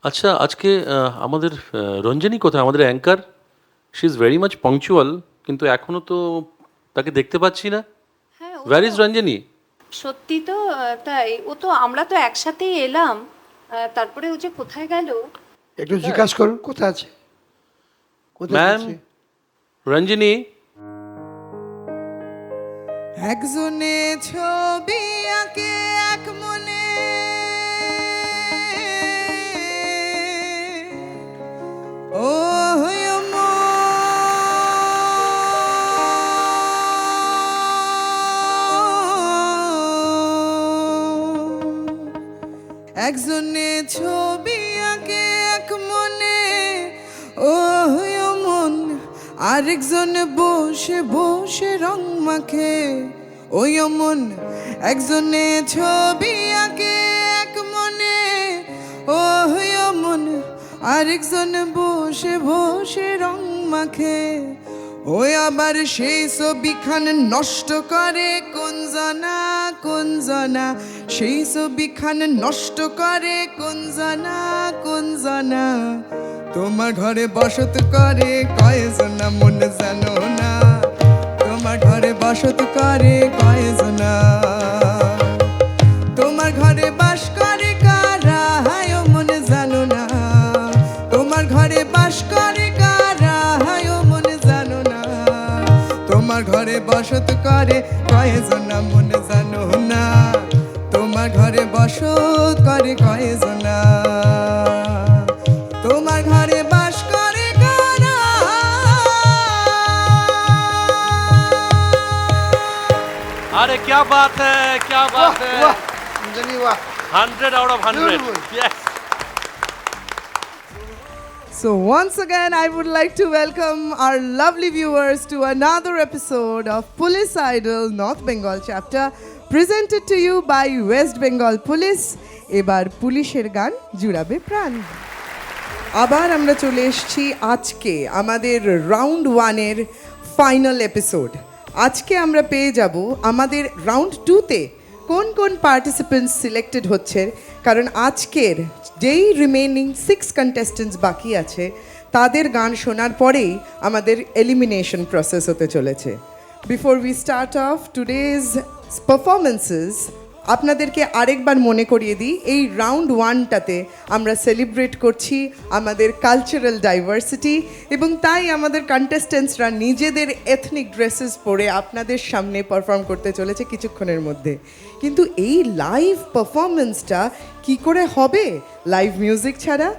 আচ্ছা, আজকে আমাদের রঞ্জনী কোথায়? আমাদের anchor, she is very much punctual, কিন্তু এখনো তো তাকে দেখতে পাচ্ছি না। হ্যাঁ, ও ওয়্যার তো ইজ রঞ্জনী? সত্যি তো তাই। ও তো আমরা তো একসাথেই এলাম, তারপরে ও যে কোথায় গেল। একটু জিজ্ঞাসা করুন কোথায় আছে, কোথায় ম্যাম, গেছে। রঞ্জনী। একজনে ছবি আঁকে এক মনে, ও একজনে ছবি আঁকে এক মনে, ও মন। আরেকজন বসে বসে রং মাখে, ওই মন। একজনে ছবি আঁকে এক মনে, ও মন। আরেকজন বসে বসে রং মাখে, ওই আবার সেই ছবিখান নষ্ট করে কোন জনা, সেই ছবিখান নষ্ট করে কোন জনা। তোমার ঘরে বসত করে কয়জনা মন জানো না, তোমার ঘরে বসত করে কয়জনা। তোমার ঘরে বাস করে কারা হায় মন জানো না, তোমার ঘরে বাস করে কারা হায় মন জানো না। তোমার ঘরে বসত করে কয়জনা মন জানো না, তোমার ঘরে বসত করে কয়জনা। তোমার ঘরে বাস করে কারা। আরে क्या बात है, क्या बात है! वाह रंजनी वाह 100 out of 100. Beautiful. Yes. So once again, I would like to welcome our lovely viewers to another episode of Police Idol North Bengal chapter, presented to you by West Bengal Police. এবার পুলিশের গান জুড়াবে প্রাণ। আবার আমরা চলে এসেছি আজকে আমাদের রাউন্ড ওয়ানের ফাইনাল এপিসোড। আজকে আমরা পেয়ে যাব আমাদের রাউন্ড টুতে কোন কোন পার্টিসিপেন্টস সিলেক্টেড হচ্ছে, কারণ আজকের যেই রিমেনিং 6 কন্টেস্টেন্টস বাকি আছে তাদের গান শোনার পরেই আমাদের এলিমিনেশন প্রসেস হতে চলেছে। Before we start of today's performances, আপনাদেরকে আরেকবার মনে করিয়ে দিই, এই রাউন্ড ওয়ানটাতে আমরা সেলিব্রেট করছি আমাদের কালচারাল ডাইভার্সিটি, এবং তাই আমাদের কন্টেস্টেন্টসরা নিজেদের এথনিক ড্রেসেস পরে আপনাদের সামনে পারফর্ম করতে চলেছে কিছুক্ষণের মধ্যে। কিন্তু এই লাইভ পারফরমেন্সটা কি করে হবে লাইভ মিউজিক ছাড়া,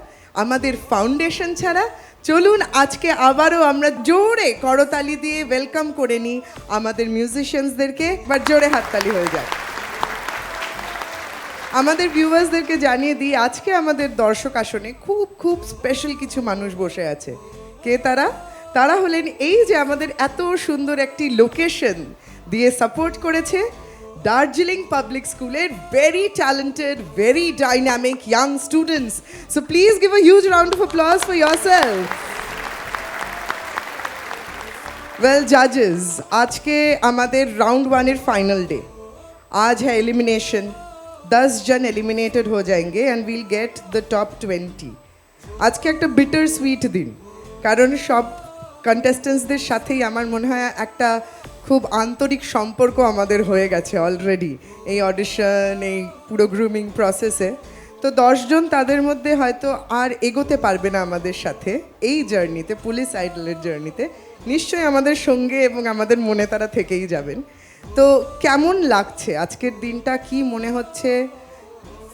আমাদের ফাউন্ডেশন ছাড়া? চলুন আজকে আবারও আমরা জোরে করতালি দিয়ে ওয়েলকাম করে নিই আমাদের মিউজিশিয়ানসদেরকে। এবার জোরে হাততালি হয়ে যায়। আমাদের ভিউয়ার্সদেরকে জানিয়ে দিই, আজকে আমাদের দর্শক আসনে খুব খুব স্পেশাল কিছু মানুষ বসে আছে। কে তারা? তারা হলেন এই যে আমাদের এত সুন্দর একটি লোকেশন দিয়ে সাপোর্ট করেছে দার্জিলিং পাবলিক স্কুলের very talented, very dynamic young students. So please give a huge round of applause for yourself. Well जजेस, आज के আমাদের রাউন্ড ওয়ানের ফাইনাল ডে। आज है एलिमिनेशन। 10 जन एलिमिनेटेड हो जाएंगे and we'll get the top 20। আজকে একটা বিটার সুইট দিন, কারণ সব কন্টেস্টেন্টসদের সাথেই আমার মনে হয় একটা খুব আন্তরিক সম্পর্ক আমাদের হয়ে গেছে অলরেডি এই অডিশন, এই পুরো গ্রুমিং প্রসেসে। তো 10 জন তাদের মধ্যে হয়তো আর এগোতে পারবে না আমাদের সাথে এই জার্নিতে, পুলিশ আইডলের জার্নিতে। নিশ্চয়ই আমাদের সঙ্গে এবং আমাদের মনে তারা থেকেই যাবেন। তো কেমন লাগছে আজকের দিনটা, কি মনে হচ্ছে,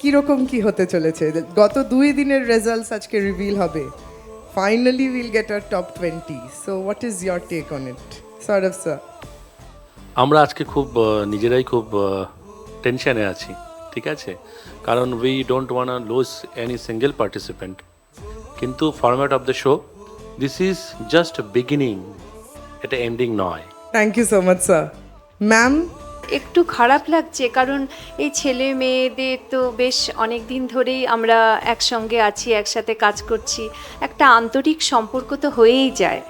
কীরকম কি হতে চলেছে? গত 2 দিনের রেজাল্টস আজকে রিভিল হবে। Finally will get our top 20। So what is your take on it, Sourav sir? আমরা আজকে খুব নিজেরাই খুব টেনশনে আছি, ঠিক আছে? কারণ we don't want lose any single participant. কিন্তু format of the show, this is just beginning, এটা এন্ডিং নয়। Thank you so much sir. Ma'am, একটু খারাপ লাগছে, কারণ এই ছেলে মেয়েদের তো বেশ অনেক দিন ধরেই আমরা একসঙ্গে আছি, একসাথে কাজ করছি, একটা আন্তরিক সম্পর্ক তো হয়েই যায়।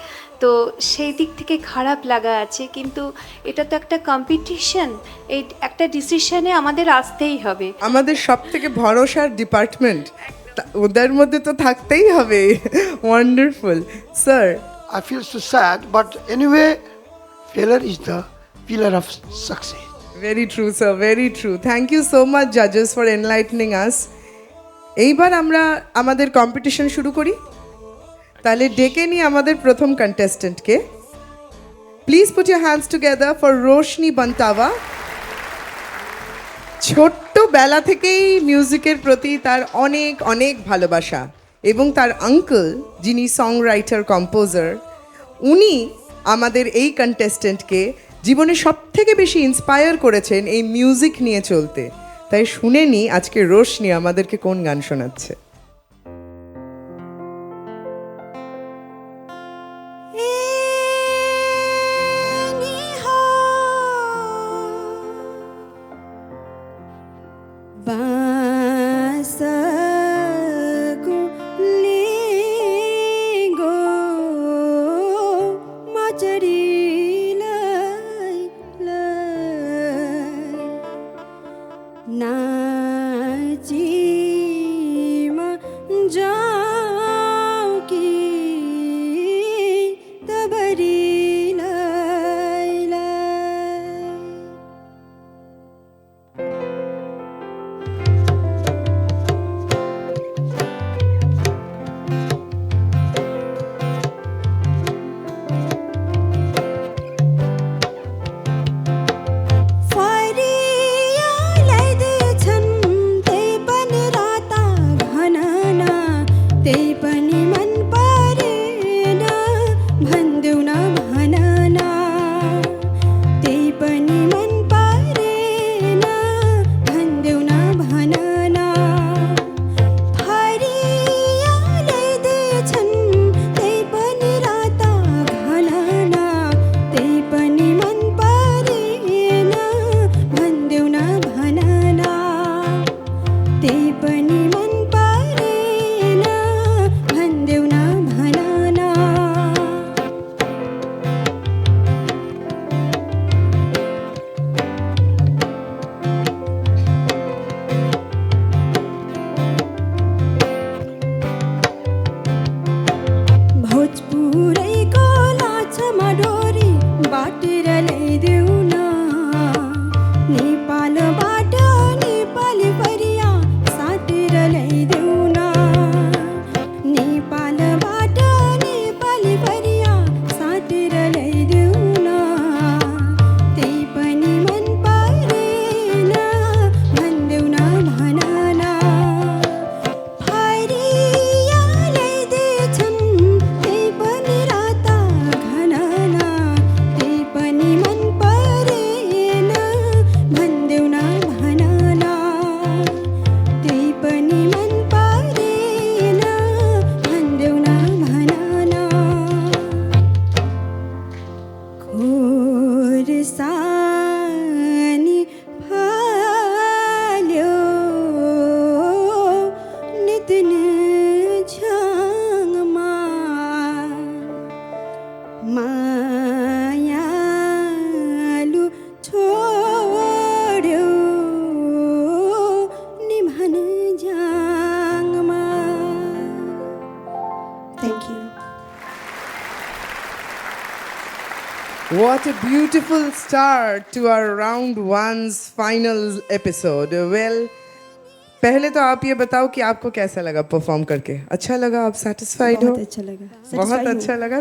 তো সেই দিক থেকে খারাপ লাগা আছে, কিন্তু এটা তো একটা কম্পিটিশন, এই একটা ডিসিশনে আমাদের আসতেই হবে। আমাদের সব থেকে ভরসার ডিপার্টমেন্ট, ওদের মধ্যে তো থাকতেই হবে। Wonderful sir. I feel so sad, but anyway, failure is the pillar of success. Very true sir, very true. Thank you so much জাজেস ফর এনলাইটনিং আস। এইবার আমরা আমাদের কম্পিটিশন শুরু করি। তাহলে ডেকে নিই আমাদের প্রথম কন্টেস্টেন্টকে। Please put your hands together for Roshni Bantawa. ছোট্টবেলা থেকেই মিউজিকের প্রতি তার অনেক অনেক ভালোবাসা, এবং তার আঙ্কেল যিনি সং রাইটার কম্পোজার, উনি আমাদের এই কন্টেস্টেন্টকে জীবনে সব থেকে বেশি ইন্সপায়ার করেছেন এই মিউজিক নিয়ে চলতে। তাই শুনে নি আজকে রোশনি আমাদেরকে কোন গান শোনাচ্ছে। What a beautiful start to our round one's final episode. Well, पहले तो आप ये बताओ कि आपको कैसा लगा परफॉर्म करके? अच्छा लगा? आप सेटिस्फाइड हो? बहुत अच्छा लगा। बहुत अच्छा लगा।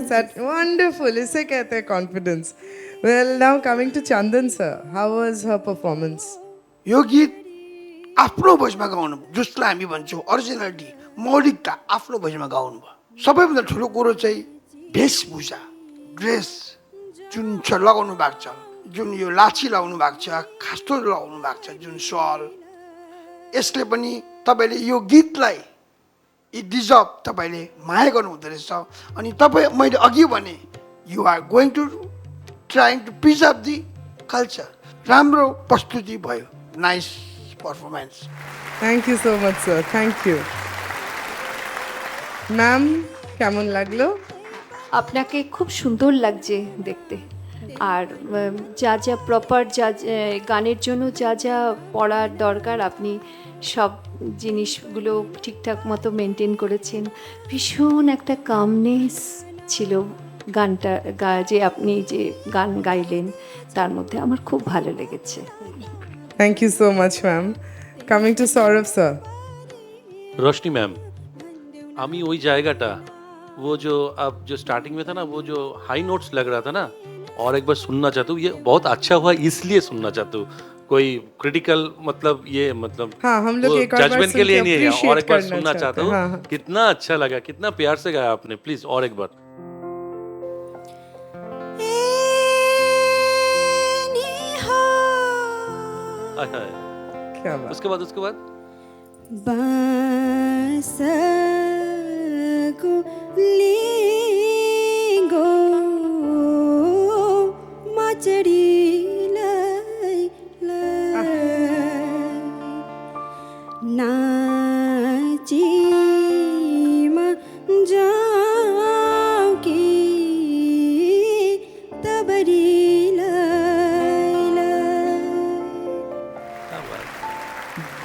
वंडरफुल, इसे कहते हैं confidence. Well, now coming to Chandan sir, how was her performance? यो गीत आफ्नो भोइसमा गाउनु, जसलाई हामी भन्छौँ अरिजिनालिटी, मौलिकता आफ्नो भोइसमा गाउनु भयो। सबैभन्दा ठुलो कुरो चाहिँ वेशभूषा, ड्रेस जुन छ लगाउनु भएको छ, जुन यो लाछी लगाउनु भएको छ, खास्तो लगाउनु भएको छ, जुन सल, यसले पनि तपाईँले यो गीतलाई इट डिजर्भ तपाईँले माया गर्नु हुँदो रहेछ। अनि तपाईँ, मैले अघि भने, you are going to trying to preserve the culture. राम्रो प्रस्तुति भयो, nice performance. Thank you so much sir, thank you. Ma'am, কেমন লাগলো? আপনাকে খুব সুন্দর লাগছে দেখতে, আর যা যা প্রপার যা গানের জন্য যা যা পড়ার দরকার আপনি সব জিনিসগুলো ঠিকঠাক মতো মেনটেন করেছেন। ভীষণ একটা কামনেস ছিল গানটা যে আপনি যে গান গাইলেন তার মধ্যে আমার খুব ভালো লেগেছে। Thank you so much, ma'am. Coming to Saurav sir. Roshni ma'am, अमी वही जाएगाटा वो जो अब जो स्टार्टिंग में था ना, वो जो हाई नोट्स लग रहा था ना, और एक बार सुनना चाहता हूँ। ये बहुत अच्छा हुआ इसलिए सुनना चाहता हूँ, कोई क्रिटिकल मतलब ये मतलब हाँ, हम लोग एक और बार जजमेंट सुन के के लिए नहीं है, और appreciate एक बार करना सुनना चाहते चाहता हैं। हूँ। हाँ, हाँ। कितना अच्छा लगा, कितना प्यार से गाया आपने, प्लीज और एक बार। हाय हाय। क्या बात। उसके बाद बाँसको मचडीलाई नाचिमा जाऊ कि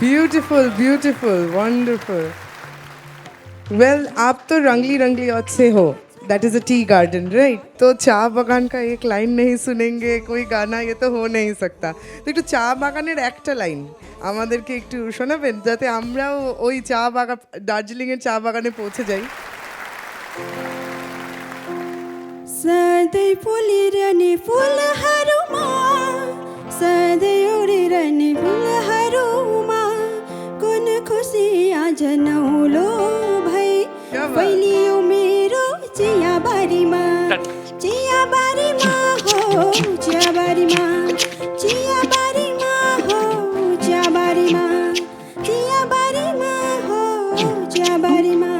Beautiful, beautiful, wonderful. Well, आप तो रंगली रंगली औद से हो. That is a tea garden, right? तो चा बागान का एक लाइन नहीं सुनेंगे कोई गाना, ये तो हो नहीं सकता. তো একটু চা বাগানের একটা লাইন আমাদেরকে একটু শোনাবেন যাতে আমরাও ওই চা বাগান দার্জিলিং এর চা বাগানে পৌঁছে যাই. सधैँ फुलिरहने फुलहरूमा सधैँ उडिरहने फुलहरूमा कुन खुसी आज नौलो भई क्या बात। फैलियो मेरो चियाबारीमा चियाबारीमा हो चियाबारीमा चियाबारीमा हो चियाबारीमा चियाबारीमा हो चियाबारीमा।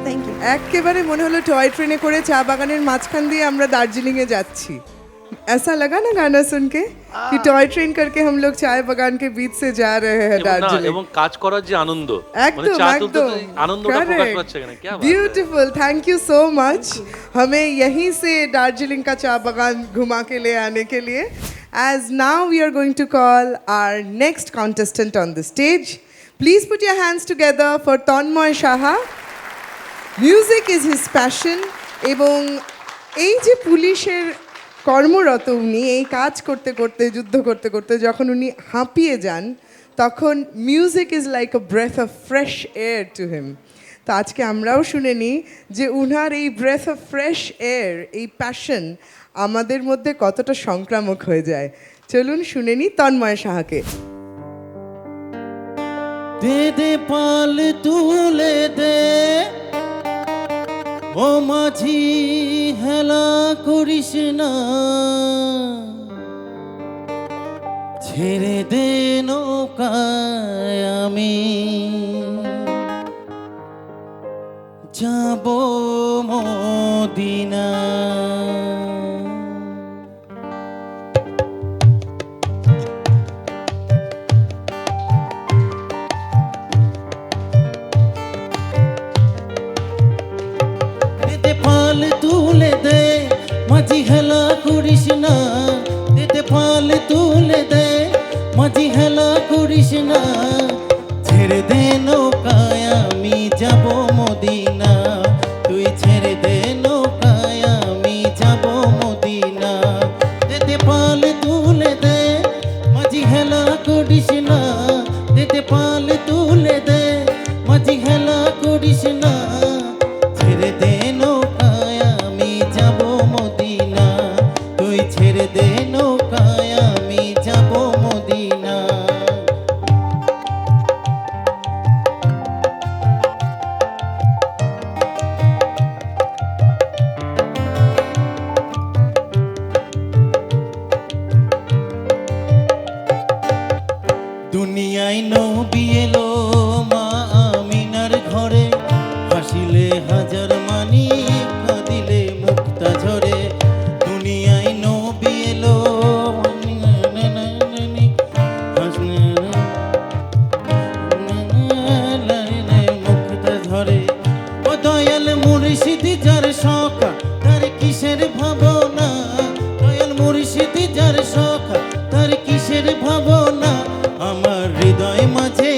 Thank you. একেবারে মনে হলো টয় ট্রেনে করে চা বাগানের মাঝখান দিয়ে আমরা দার্জিলিং এ যাচ্ছি। ऐसा लगा ना गाना सुन के कि टॉय ट्रेन करके हम लोग चाय बागान के बीच से जा रहे हैं दार्जिलिंग। এবং কাজ করার যে আনন্দ, एकदम চা তুলতে তো एकदम আনন্দটা প্রকাশ পাচ্ছে এখানে। क्या बात है। Beautiful, thank you so much हमें यहीं से दार्जिलिंग का चा बागान घुमा के ले आने के लिए। As now we are going to call our next contestant on the stage. Please put your hands together for Tanmoy Saha. Music is his passion এবং এই যে পুলিশের কর্মরত উনি এই কাজ করতে করতে যুদ্ধ করতে করতে যখন উনি হাঁপিয়ে যান তখন music is like a breath of fresh air to him. তো আজকে আমরাও শুনে নিই যে উনার এই ব্রেথ অফ ফ্রেশ এয়ার এই প্যাশন আমাদের মধ্যে কতটা সংক্রামক হয়ে যায়। চলুন শুনে নিই তন্ময় সাহাকে। দে দে পাল তুলে দে ও মাঝি হেলা করিস না, ছেড়ে দে নৌকায় আমি যাব মদিনা। পাল তুলে দে মাঝি হেলা করিস না, দে পাল তুলে দে মাঝি হেলা করিস না, ছেড়ে দে নৌকায় আমি যাব মদিনা, তুই ছেড়ে দে নৌকায় আমি যাব মদিনা। দে পাল তুলে দে মাঝি হেলা করিস না, দে পাল তুলে দে মাঝি হেলা করিস না, ছেড়ে দে নৌকায় আমি যাব মদিনা, তুই ছেড়ে দে নৌকায় আমি যাব মদিনা। দুনিয়ায় নবী এলো মা আমিনার ঘরে, হাসিলে হাজার মানি কাঁদিলে মুক্তা ঝরে। দুনিয়ায় নবী এলো মুক্তা ঝরে। ও দয়াল মুর্শিদি যার সখা তার কিসের ভাবনা, দয়াল মুর্শিদি যার সখা তার কিসের ভাবনা, আমার হৃদয় মাঝে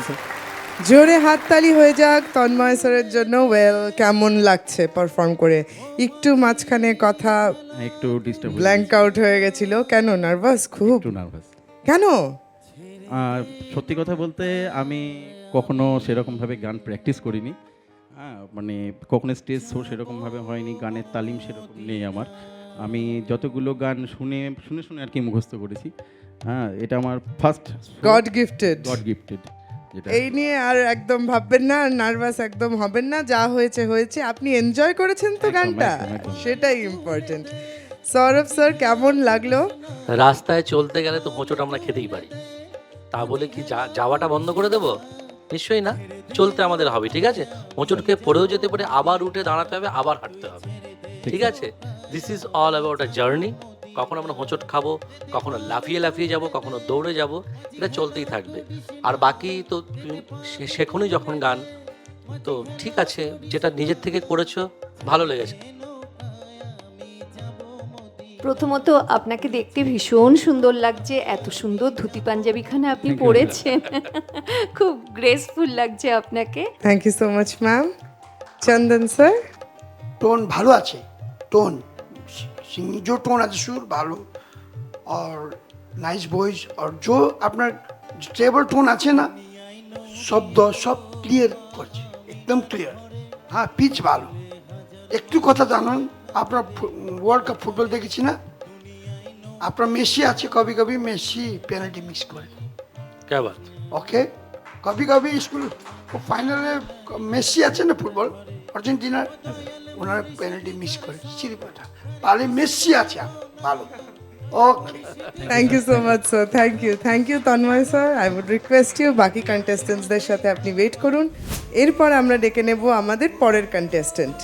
স্যার। জোরে হাততালি হয়ে যাক তন্ময় স্যারের জন্য। ওয়েল, কেমন লাগছে পারফর্ম করে? একটু মাঝখানে কথা একটু ডিস্টার্ব ব্ল্যাঙ্ক আউট হয়ে গেছিল, কেন? নার্ভাস খুব? একটু নার্ভাস। কেন? আর সত্যি কথা বলতে আমি কখনো সেরকমভাবে গান প্র্যাকটিস করিনি। হ্যাঁ, মানে কখনো স্টেজ শো সেরকমভাবে হয়নি, গানের তালিম সেরকম নেই আমার। আমি যতগুলো গান শুনে শুনে শুনে আর কি মুখস্থ করেছি। হ্যাঁ, এটা আমার first god gifted. God gifted. যেটা এই নিয়ে আর একদম ভাববেন না, নার্ভাস একদম হবেন না। যা হয়েছে হয়েছে, আপনি এনজয় করেছেন তো একদম, গানটা, একদম। সেটাই ইম্পর্টেন্ট। সৌরভ স্যার, কেমন লাগলো? রাস্তায় চলতে গেলে তো হোঁচট আমরা খেতেই পারি, তা বলে কি যাওয়াটা বন্ধ করে দেবো? নিশ্চয়ই না, চলতে আমাদের হবে, ঠিক আছে? হোঁচটকে পড়েও যেতে পারে, আবার উঠে দাঁড়াতে হবে, আবার হাঁটতে হবে, ঠিক আছে? This is all about a journey. কখনো আমরা হোঁচট খাবো, কখনো লাফিয়ে লাফিয়ে যাব, কখনো দৌড়ে যাব, এটা চলতেই থাকবে। আর বাকি তো তুমি শেখোনি যখন গান, তো ঠিক আছে, যেটা নিজের থেকে করেছো ভালো লেগেছে। প্রথমত আপনাকে দেখতে ভীষণ সুন্দর লাগছে, এত সুন্দর ধুতি পাঞ্জাবিখানা আপনি Thank you, পরেছেন, খুব গ্রেসফুল লাগছে আপনাকে। Thank you so much ma'am. Chandan sir? Tone भालो আছে, टोन सिंगिंग जो टोन আছে सुर ভালো, और नाइस वॉइस, और जो আপনার স্টেবল টোন আছে না, শব্দ সব ক্লিয়ার করছে, একদম ক্লিয়ার। হ্যাঁ, পিচ ভালো। একটু কথা জানুন, আপনার ওয়ার্ল্ড কাপ ফুটবল দেখেছি না, আপনার মেসি আছে, কবি কবি মেসি পেনাল্টি মিস করে, क्या बात। ওকে? কবি কবি স্কুল ফাইনালে মেসি আছে না ফুটবল আর্জেন্টিনার, ওনার পেনাল্টি মিস করে চিরিপাটা, পালে মেসি আছে ভালো। Okay, thank you so much sir, thank you Tanmoy sir. I would request you বাকি কন্টেস্টেন্টসদের সাথে আপনি ওয়েট করুন। এরপর আমরা ডেকে নেব আমাদের পরের কন্টেস্টেন্ট।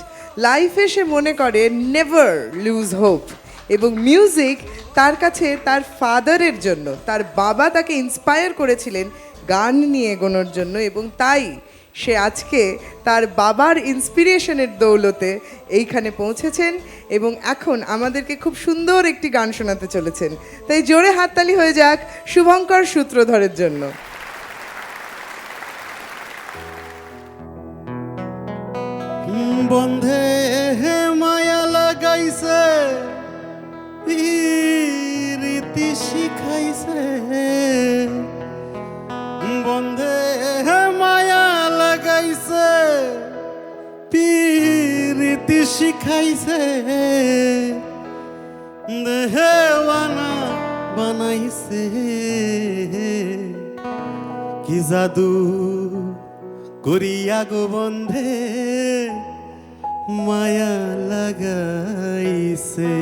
লাইফে সে মনে করে নেভার লুজ হোপ, এবং মিউজিক তার কাছে তার ফাদারের জন্য, তার বাবা তাকে ইন্সপায়ার করেছিলেন গান নিয়ে এগোনোর জন্য, এবং তাই সে আজকে তার বাবার ইন্সপিরেশনের দৌলতে এইখানে পৌঁছেছেন এবং এখন আমাদেরকে খুব সুন্দর একটি গান শোনাতে চলেছেন। তাই জোরে হাততালি হয়ে যাক শুভঙ্কর সূত্রধরের জন্য। বন্ধে হে মায়া লাগাইছে, রীতি শিখাইছে, বন্ধে হে মায়া লাগাইছে, রীতি শিখাইছে, দেহেওয়ানা বানাইছে, কি জাদু করিয়া গো বন্ধে মায়া লাগাইছে।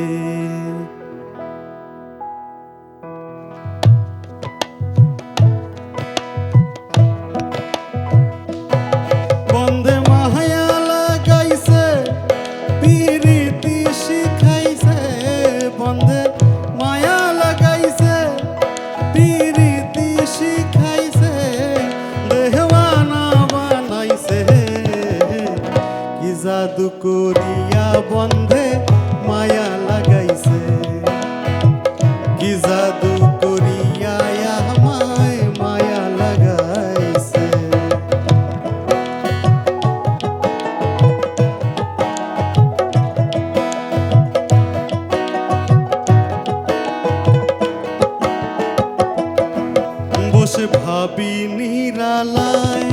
বন্ধে মায়া লাগাইছে, পিরিতি শিখাইছে, বন্ধে মায়া লাগাইছে, পিরিতি শিখাইছে, দেহওয়ানা বানাইছে, কি জাদু করিয়া বন্ধে মায়া লাগাইছে, কি জাদু করিয়া আমায় মায়া লাগাইছে। বসে ভাবি নিরালায়,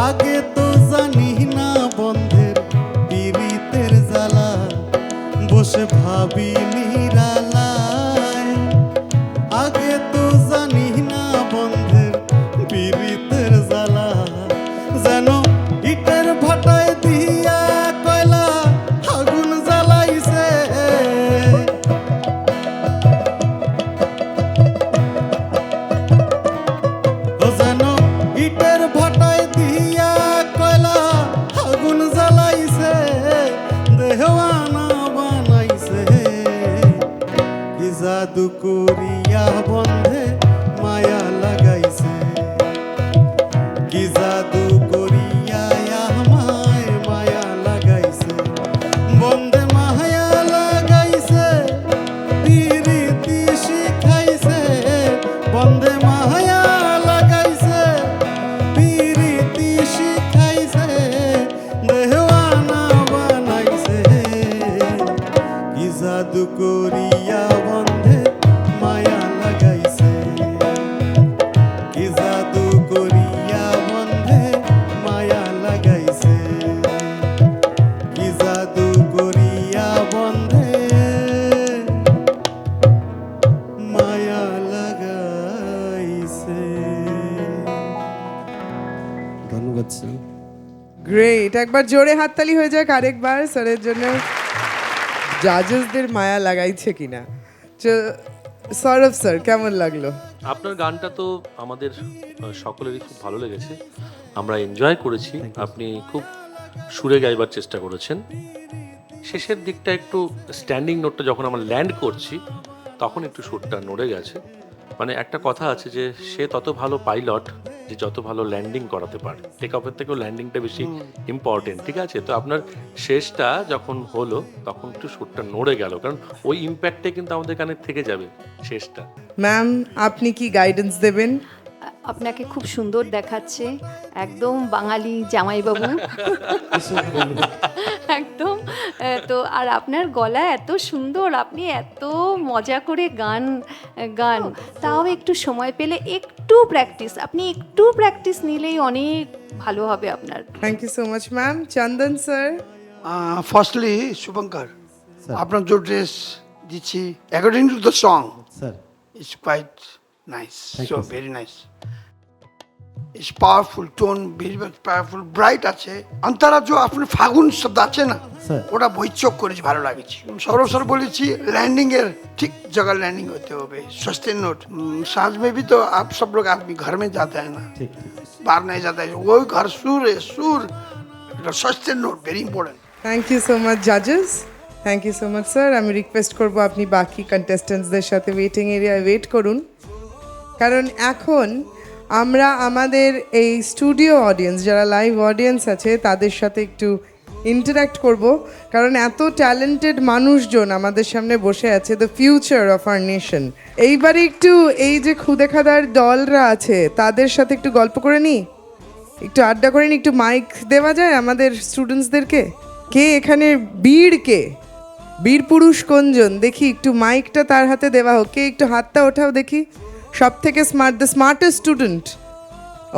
আগে তো জানি না বন্ধের পীড়িতের জ্বালা, বসে ভাবি নিরালায়, আগে তো জানি না বন্ধের পীড়িতের জ্বালা, যেন ইটের ভাটায় দিয়া কয়লা আগুন জ্বালাইছে, যেন ইটের ভাটায় দিয়া কয়লা আগুন জ্বালাইছে, দেহওয়ানা বানাইছে, কি জাদু করিয়া বন্ধে মায়া লাগাইছে, কি জাদু করিয়া আমায় মায়া লাগাইছে, বন্ধে মায়া লাগাইছে, পিরিতি শিখাইছে, বন্ধে মায়া লাগাইছে, sir. গ্রেট, একবার জোরে হাততালি হয়ে যাক আরেকবার স্যারের জন্য। জাজেসদের মায়া লাগাইছে কিনা। সৌরভ স্যার, কেমন লাগলো? আপনার গানটা তো আমাদের সকলেরই খুব ভালো লেগেছে, আমরা এনজয় করেছি। আপনি খুব সুরে গাইবার চেষ্টা করেছেন। শেষের দিকটা একটু স্ট্যান্ডিং নোটটা যখন আমরা ল্যান্ড করছি তখন একটু সুরটা নড়ে গেছে। মানে একটা কথা আছে যে সে তত ভালো পাইলট যে যত ভালো ল্যান্ডিং করাতে পারে, টেক অফের থেকেও ল্যান্ডিংটা বেশি ইম্পর্টেন্ট, ঠিক আছে? তো আপনার শেষটা যখন হলো তখন একটু সুরটা নড়ে গেল, কারণ ওই ইম্প্যাক্টে কিন্তু আমাদের কানে থেকে যাবে শেষটা। ম্যাম, আপনি কি গাইডেন্স দেবেন? আপনাকে খুব সুন্দর দেখাচ্ছে, একদম বাঙালি জামাইবাবু একদম। তো আর আপনার গলা এত সুন্দর, আপনি এত মজা করে গান গান তাও একটু সময় পেলে আপনি একটু প্র্যাকটিস নিলেই অনেক ভালো হবে আপনার। Thank you so much ma'am. Chandan sir, firstly Shubhankar, আপনার যে ড্রেস দিচ্ছি according to the song Sir. It's quite nice. Thank So you, sir. very nice. It's powerful tone, very much powerful, bright আছে। অন্তরা যে আপনার ফাগুন শব্দ আছে না, Sir. ওটা বৈচক করেছি, ভালো লাগেছে। সৌরভ স্যার বলেছি ল্যান্ডিং এর ঠিক জায়গায় ল্যান্ডিং होते হবে, सस्ते नोट। सांझ में भी तो आप सब लोग आदमी घर में जाता है ना, ठीक. बाहर नहीं जाता है, वो घर सुर है, सुर सस्ते नोट very important. Thank you so much জাজেস। Thank you so much sir. আমি রিকোয়েস্ট করব আপনি বাকি কন্টেস্টেন্টসদের সাথে ওয়েটিং এরিয়ায় ওয়েট করুন, কারণ এখন আমরা আমাদের এই স্টুডিও অডিয়েন্স, যারা লাইভ অডিয়েন্স আছে, তাদের সাথে একটু ইন্টারাক্ট করব, কারণ এত ট্যালেন্টেড মানুষজন আমাদের সামনে বসে আছে, the future of our nation. এইবারে একটু এই যে খুদে খাদার দলরা আছে তাদের সাথে একটু গল্প করে নিই, একটু আড্ডা করে নিই, একটু মাইক দেওয়া যায় আমাদের স্টুডেন্টসদেরকে? কে এখানে বীর পুরুষ কোনজন দেখি, একটু মাইকটা তার হাতে দেওয়া হোক। কে একটু হাতটা ওঠাও দেখি, সব থেকে smart, the smartest student.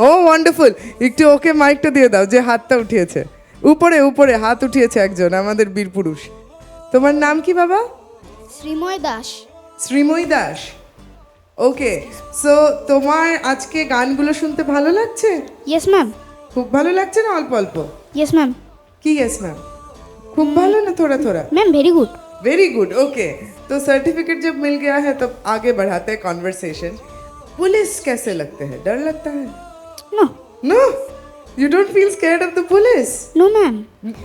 Oh wonderful, একটু ওকে মাইকটা দিয়ে দাও যে হাতটা উঠিয়েছে। উপরে উপরে হাত উঠিয়েছে একজন, আমাদের বীর পুরুষ। তোমার নাম কি বাবা? শ্রীময় দাস। শ্রীময়ী দাস। ওকে, সো তোমার আজকে গানগুলো শুনতে ভালো লাগছে? Yes ma'am. খুব ভালো লাগছে না অল্প অল্প? Yes ma'am. কি ইয়েস ম্যাম? खूब भालो ना, थोड़ा थोड़ा? Ma'am very good. Very good, okay. तो सर्टिफिकेट जब मिल गया है तब आगे बढ़ाते हैं कॉन्वर्सेशन। पुलिस कैसे लगते हैं? डर लगता है? No no, you don't feel scared of the police? No ma'am.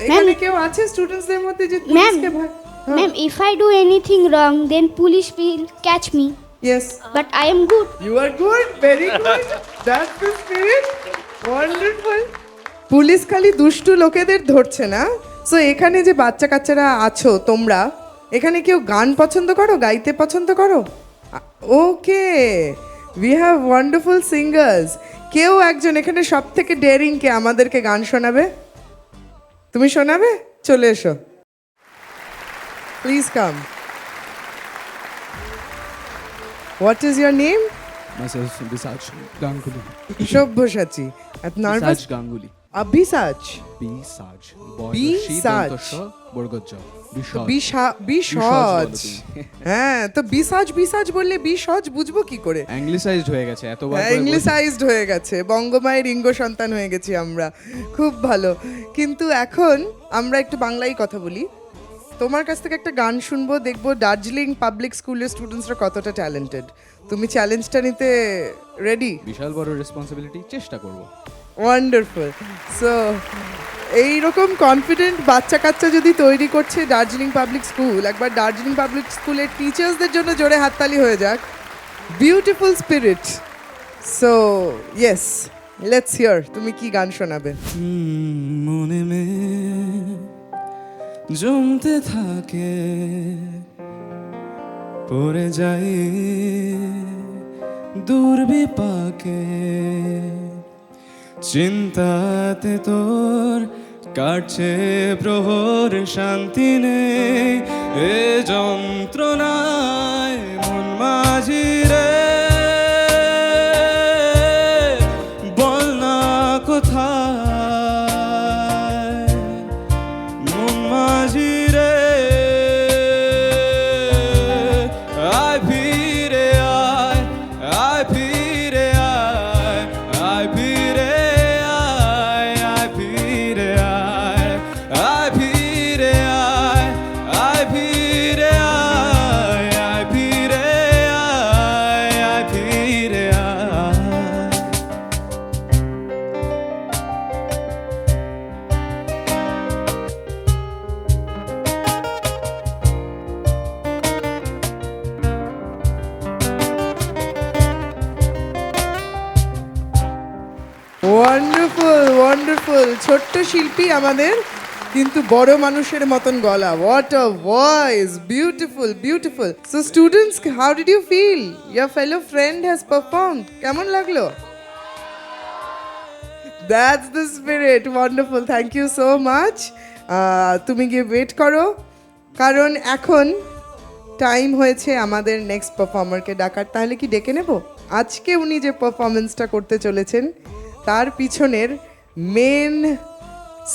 এখানে কেউ আছে স্টুডেন্টসদের মধ্যে যে পুলিশকে ভয়? Ma'am if I do anything wrong then police will catch me, Yes, but I am good. you are good, very good. That's the spirit. Wonderful. Police খালি দুষ্টু লোকেদের ধরছে না। সো এখানে যে বাচ্চা কাচ্চারা আছো তোমরা, এখানে কেউ গান পছন্দ করো, গাইতে পছন্দ করো? ওকে, উই হ্যাভ ওয়ান্ডারফুল সিঙ্গার্স। কেউ একজন এখানে সব থেকে ডেয়ারিং কে আমাদেরকে গান শোনাবে? তুমি শোনাবে? চলে এসো, please come. What is your name? Myself Bisaj Ganguly. Sabyasachi. Nervous? Bisaj Ganguly. অভিসাচ? Bisaj. Bisaj. বর্গজ। বিসজ। হ্যাঁ, তো বিসাজ বললে বিসজ বুঝবো কি করে? অ্যাংলিসাইজড হয়ে গেছে এতবার করে ইংলিশাইজড হয়ে গেছে, বঙ্গমায়ের ইঙ্গ সন্তান হয়ে গেছি আমরা। খুব ভালো, কিন্তু এখন আমরা একটু বাংলায় কথা বলি। তোমার কাছ থেকে একটা গান শুনবো, দেখবো দার্জিলিং পাবলিক স্কুলের স্টুডেন্টসরা কতটা ট্যালেন্টেড। তুমি চ্যালেঞ্জটা নিতে রেডি? বিশাল বড় রেসপন্সিবিলিটি, চেষ্টা করব। ওয়ান্ডারফুল। সো এইরকম কনফিডেন্ট বাচ্চা কাচ্চা যদি তৈরি করছে দার্জিলিং পাবলিক স্কুল, একবার দার্জিলিং পাবলিক স্কুলের টিচার্সদের জন্য জোরে হাততালি হয়ে যাক। Beautiful spirit. So yes, let's here, তুমি কি গান শোনাবে? মনে মে জমতে থাকে, পড়ে যাই দূর বিপাকে, চিন্তাতে তোর কাটছে প্রহর, শান্তি নেই এ যন্ত্রণায় মন মাঝি রে, বল না কোথায় মন মাঝি রে, আয় ফিরে আয়, আয় ফিরে আয়, আয় ফিরে আয়, ওয়ান্ডারফুল ওয়ান্ডারফুল, ছোট্ট শিল্পী আমাদের কিন্তু বড় মানুষের মতন গলা। What a voice, beautiful beautiful. So students, how did you feel? Your fellow friend has performed. কেমন লাগলো? That's the spirit. Wonderful, thank you so much. তুমি গিয়ে ওয়েট করো, কারণ এখন টাইম হয়েছে আমাদের নেক্সট পারফর্মারকে ডাকার। তাহলে কি ডেকে নেব? আজকে উনি যে পারফরমেন্সটা করতে চলেছেন তার পিছনের মেন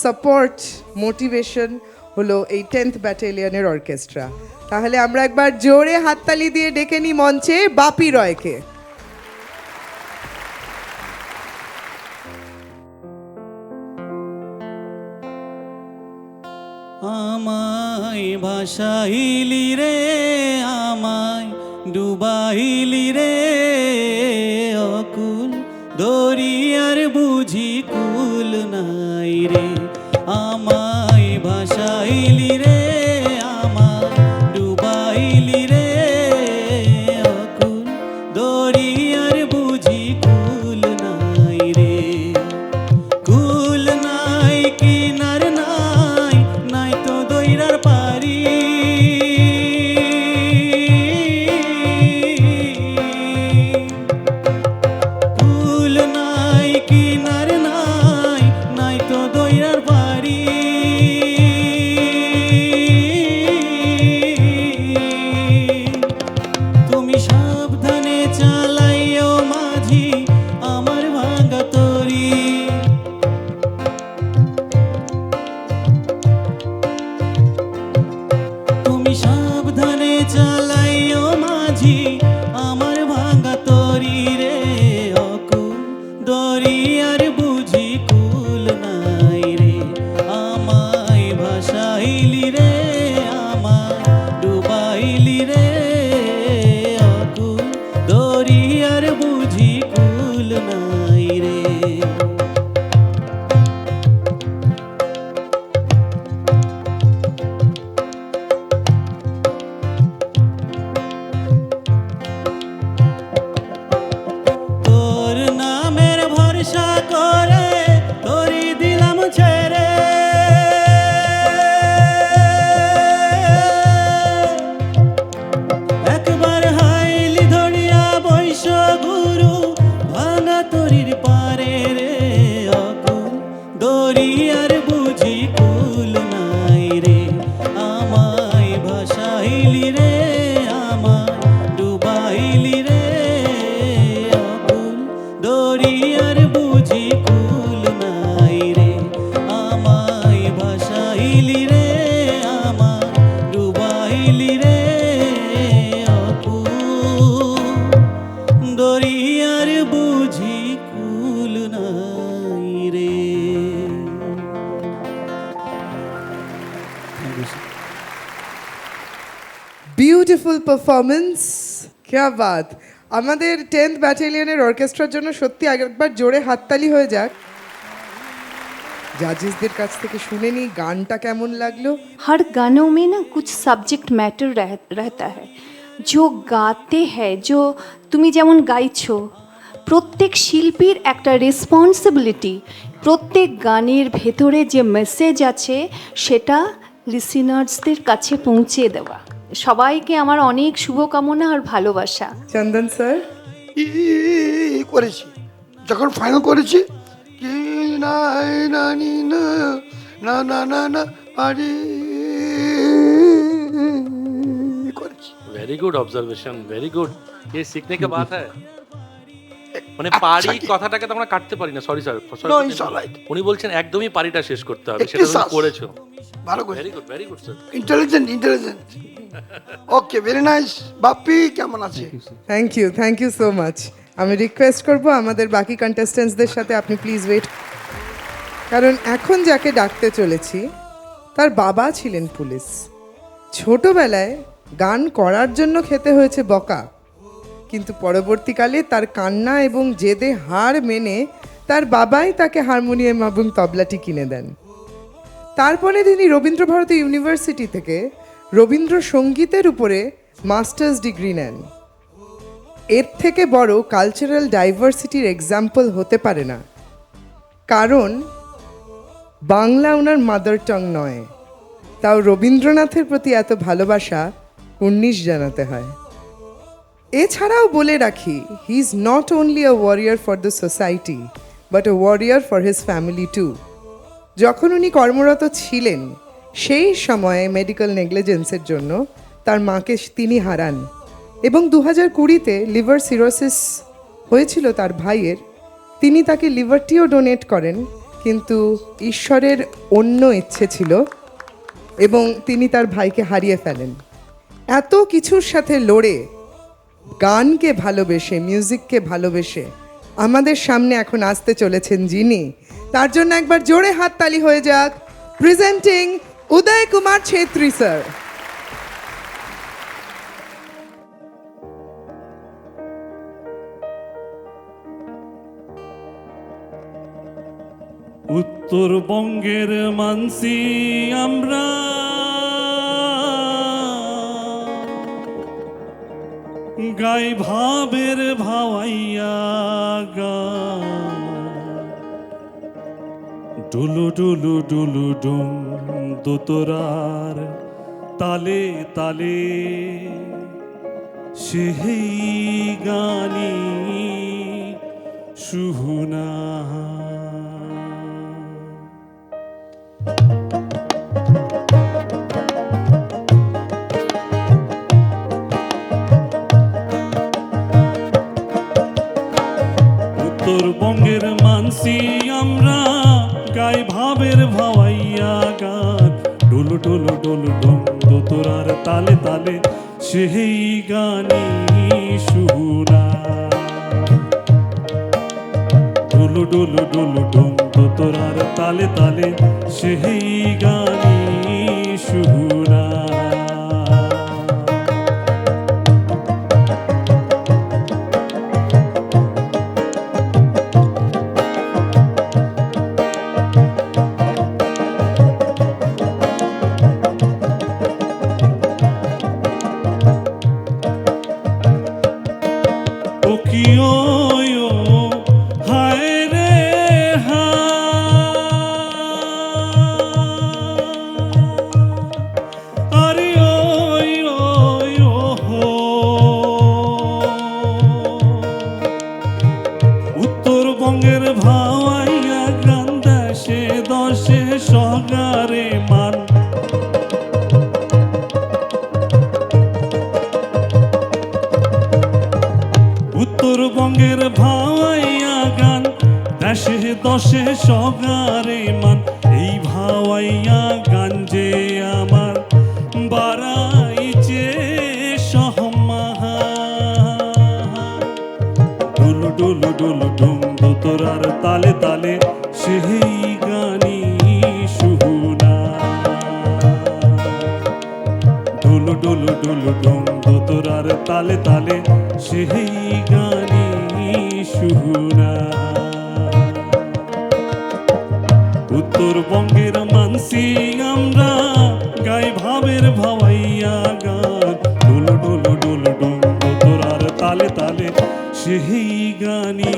সাপোর্ট মোটিভেশন হলো এই 10th ব্যাটালিয়নের অর্কেস্ট্রা। তাহলে আমরা একবার জোরে হাততালি দিয়ে ডেকে নিই মঞ্চে বাপি রয়কে। আমায় ভাসাইলি রে, আমায় ডুবাইলি রে, অকুল দরিয়ার বুঝি কুল নাই রে। আমায় ভাসাইলি রে, আমায় ডুবাইলি রে, অকুল দরিয়ার বুঝি কুল নাই রে। কুল নাই কিনার নাই, নাই তো দইরার পারি। কুল নাই কিনার নাই, নাই তো দইরার পারি। তুমি সাবধানে চালাইও মাঝি আমার ভাঙা তরি। তুমি সাবধানে চালাইও মাঝি আমার ভাঙা তরি রে, অকুল দরিয়ার বুঝি কুল নাই রে। আমায় ভাসাইলি রে, আমায় ডুবাইলি রে, অকুল দরিয়ার বুঝি কুল নাই রে। তোর নামের ভরসা করে তোরি দিলাম ছেড়ে। একবার হাইলি ধরিয়া বৈশ গুরু ভাঙা তরির পারে রে, অকুল দরিয়ার বুঝি কুল নাই রে। আমায় ভাসাইলি রে, আমায় ডুবাইলি রে, অকুল দরিয়ার বুঝি কুল নাই রে। আমায় ভাসাইলি রে, আমায় ডুবাইলি রে, অকুল দরিয়ার বুঝি কুল নাই রে। বিউটিফুল পারফরমেন্স, ক্যা বাত। আমাদের 10th ব্যাটালিয়নের অর্কেস্ট্রার জন্য সত্যি একবার জোরে হাততালি হয়ে যাক। জাজেসদের কাছ থেকে শুনে নি গানটা কেমন লাগলো। हर गानों में ना कुछ सब्जेक्ट मैटर रहता है जो गाते हैं, जो তুমি যেমন গাইছো, প্রত্যেক শিল্পীর একটা রেসপন্সিবিলিটি, প্রত্যেক গানের ভেতরে যে মেসেজ আছে সেটা লিসেনার্সদের কাছে পৌঁছে দেওয়া। সবাইকে আমার অনেক শুভকামনা আর ভালোবাসা। চন্দন স্যার, করেছি যখন ফাইনাল করেছি কি নাই নানি না না না না না পারি করেছি। Very good observation, very good. ये सीखने के बात है। মানে পারি কথাটাকে তো আমরা কাটতে পারি না। Sorry sir, No, it's all right. উনি বলছেন একদমই পারিটা শেষ করতে হবে, একটি সেটা তুমি শ্বাস। করেছো। ভালো করে very good sir. Intelligent. Okay, very nice. Bappi কেমন আছে? Thank you so much. আমি রিকোয়েস্ট করব আমাদের বাকি কন্টেস্টেন্টসদের সাথে আপনি প্লিজ ওয়েট, কারণ এখন যাকে ডাকতে চলেছি তার বাবা ছিলেন পুলিশ। ছোটবেলায় গান করার জন্য খেতে হয়েছে বকা, কিন্তু পরবর্তীকালে তার কান্না এবং জেদে হার মেনে তার বাবাই তাকে হারমোনিয়াম এবং তবলাটি কিনে দেন। তারপরে তিনি রবীন্দ্রভারতী ইউনিভার্সিটি থেকে রবীন্দ্রসঙ্গীতের উপরে মাস্টার্স ডিগ্রি নেন। এর থেকে বড় কালচারাল ডাইভার্সিটির এক্সাম্পল হতে পারে না। কারণ বাংলা ওনার মাদার টাং নয়, তাও রবীন্দ্রনাথের প্রতি এত ভালোবাসা কুর্নিশ জানাতে হয়। এছাড়াও বলে রাখি, he is not only a warrior for the society but a warrior for his family too. যখন উনি কর্মরত ছিলেন সেই সময়ে মেডিকেল নেগলিজেন্সের জন্য তার মাকে তিনি হারান এবং 2020-তে লিভার সিরোসিস হয়েছিল তার ভাইয়ের। তিনি তাকে লিভারটিও ডোনেট করেন, কিন্তু ঈশ্বরের অন্য ইচ্ছে ছিল এবং তিনি তার ভাইকে হারিয়ে ফেলেন। এত কিছুর সাথে লড়ে, গানকে ভালোবেসে, মিউজিককে ভালোবেসে আমাদের সামনে এখন আসতে চলেছেন যিনি, তার জন্য একবার জোরে হাততালি হয়ে যাক। প্রেজেন্টিং উদয় কুমার ছেত্রী স্যার। উত্তরবঙ্গের মানসি আমরা, গাই ভাবের ভাওয়াইয়া গান। ডুলু ডুলু ডুলু ডুম দোতরার তালে তালে, সেই গানি সুহুনা। উত্তরবঙ্গের মানসি আমরা, গাই ভাবের ভাওয়াইয়া গান। ডুলু ডুলু ডুলু ডুম দোতরার তালে তালে, সেই গানি সুহুনা। ডুলু ডুলু ডুলু ডুম দোতরার তালে তালে, সেই গানি সুহুনা। উত্তরবঙ্গের ভাওয়াইয়া গান, দেশে দশে সগারে মান। উত্তরবঙ্গের ভাওয়াইয়া গান, দেশে দশে সগারে মান। এই ভাওয়াইয়া গান যে আমার বাড়াইছে সহমান। ডুলু ডুলু ডুলু ডুম দোতরার তালে তালে, সেই গানি সুহুনা। ডুলু ডুলু ডুলু ডুম দোতরার তালে তালে, সেই গানি সুহুনা। উত্তরবঙ্গের মানসি আমরা, গাই ভাবের ভাওয়াইয়া গান। ডুলু ডুলু ডুলু ডুম দোতরার তালে তালে, সেই গানি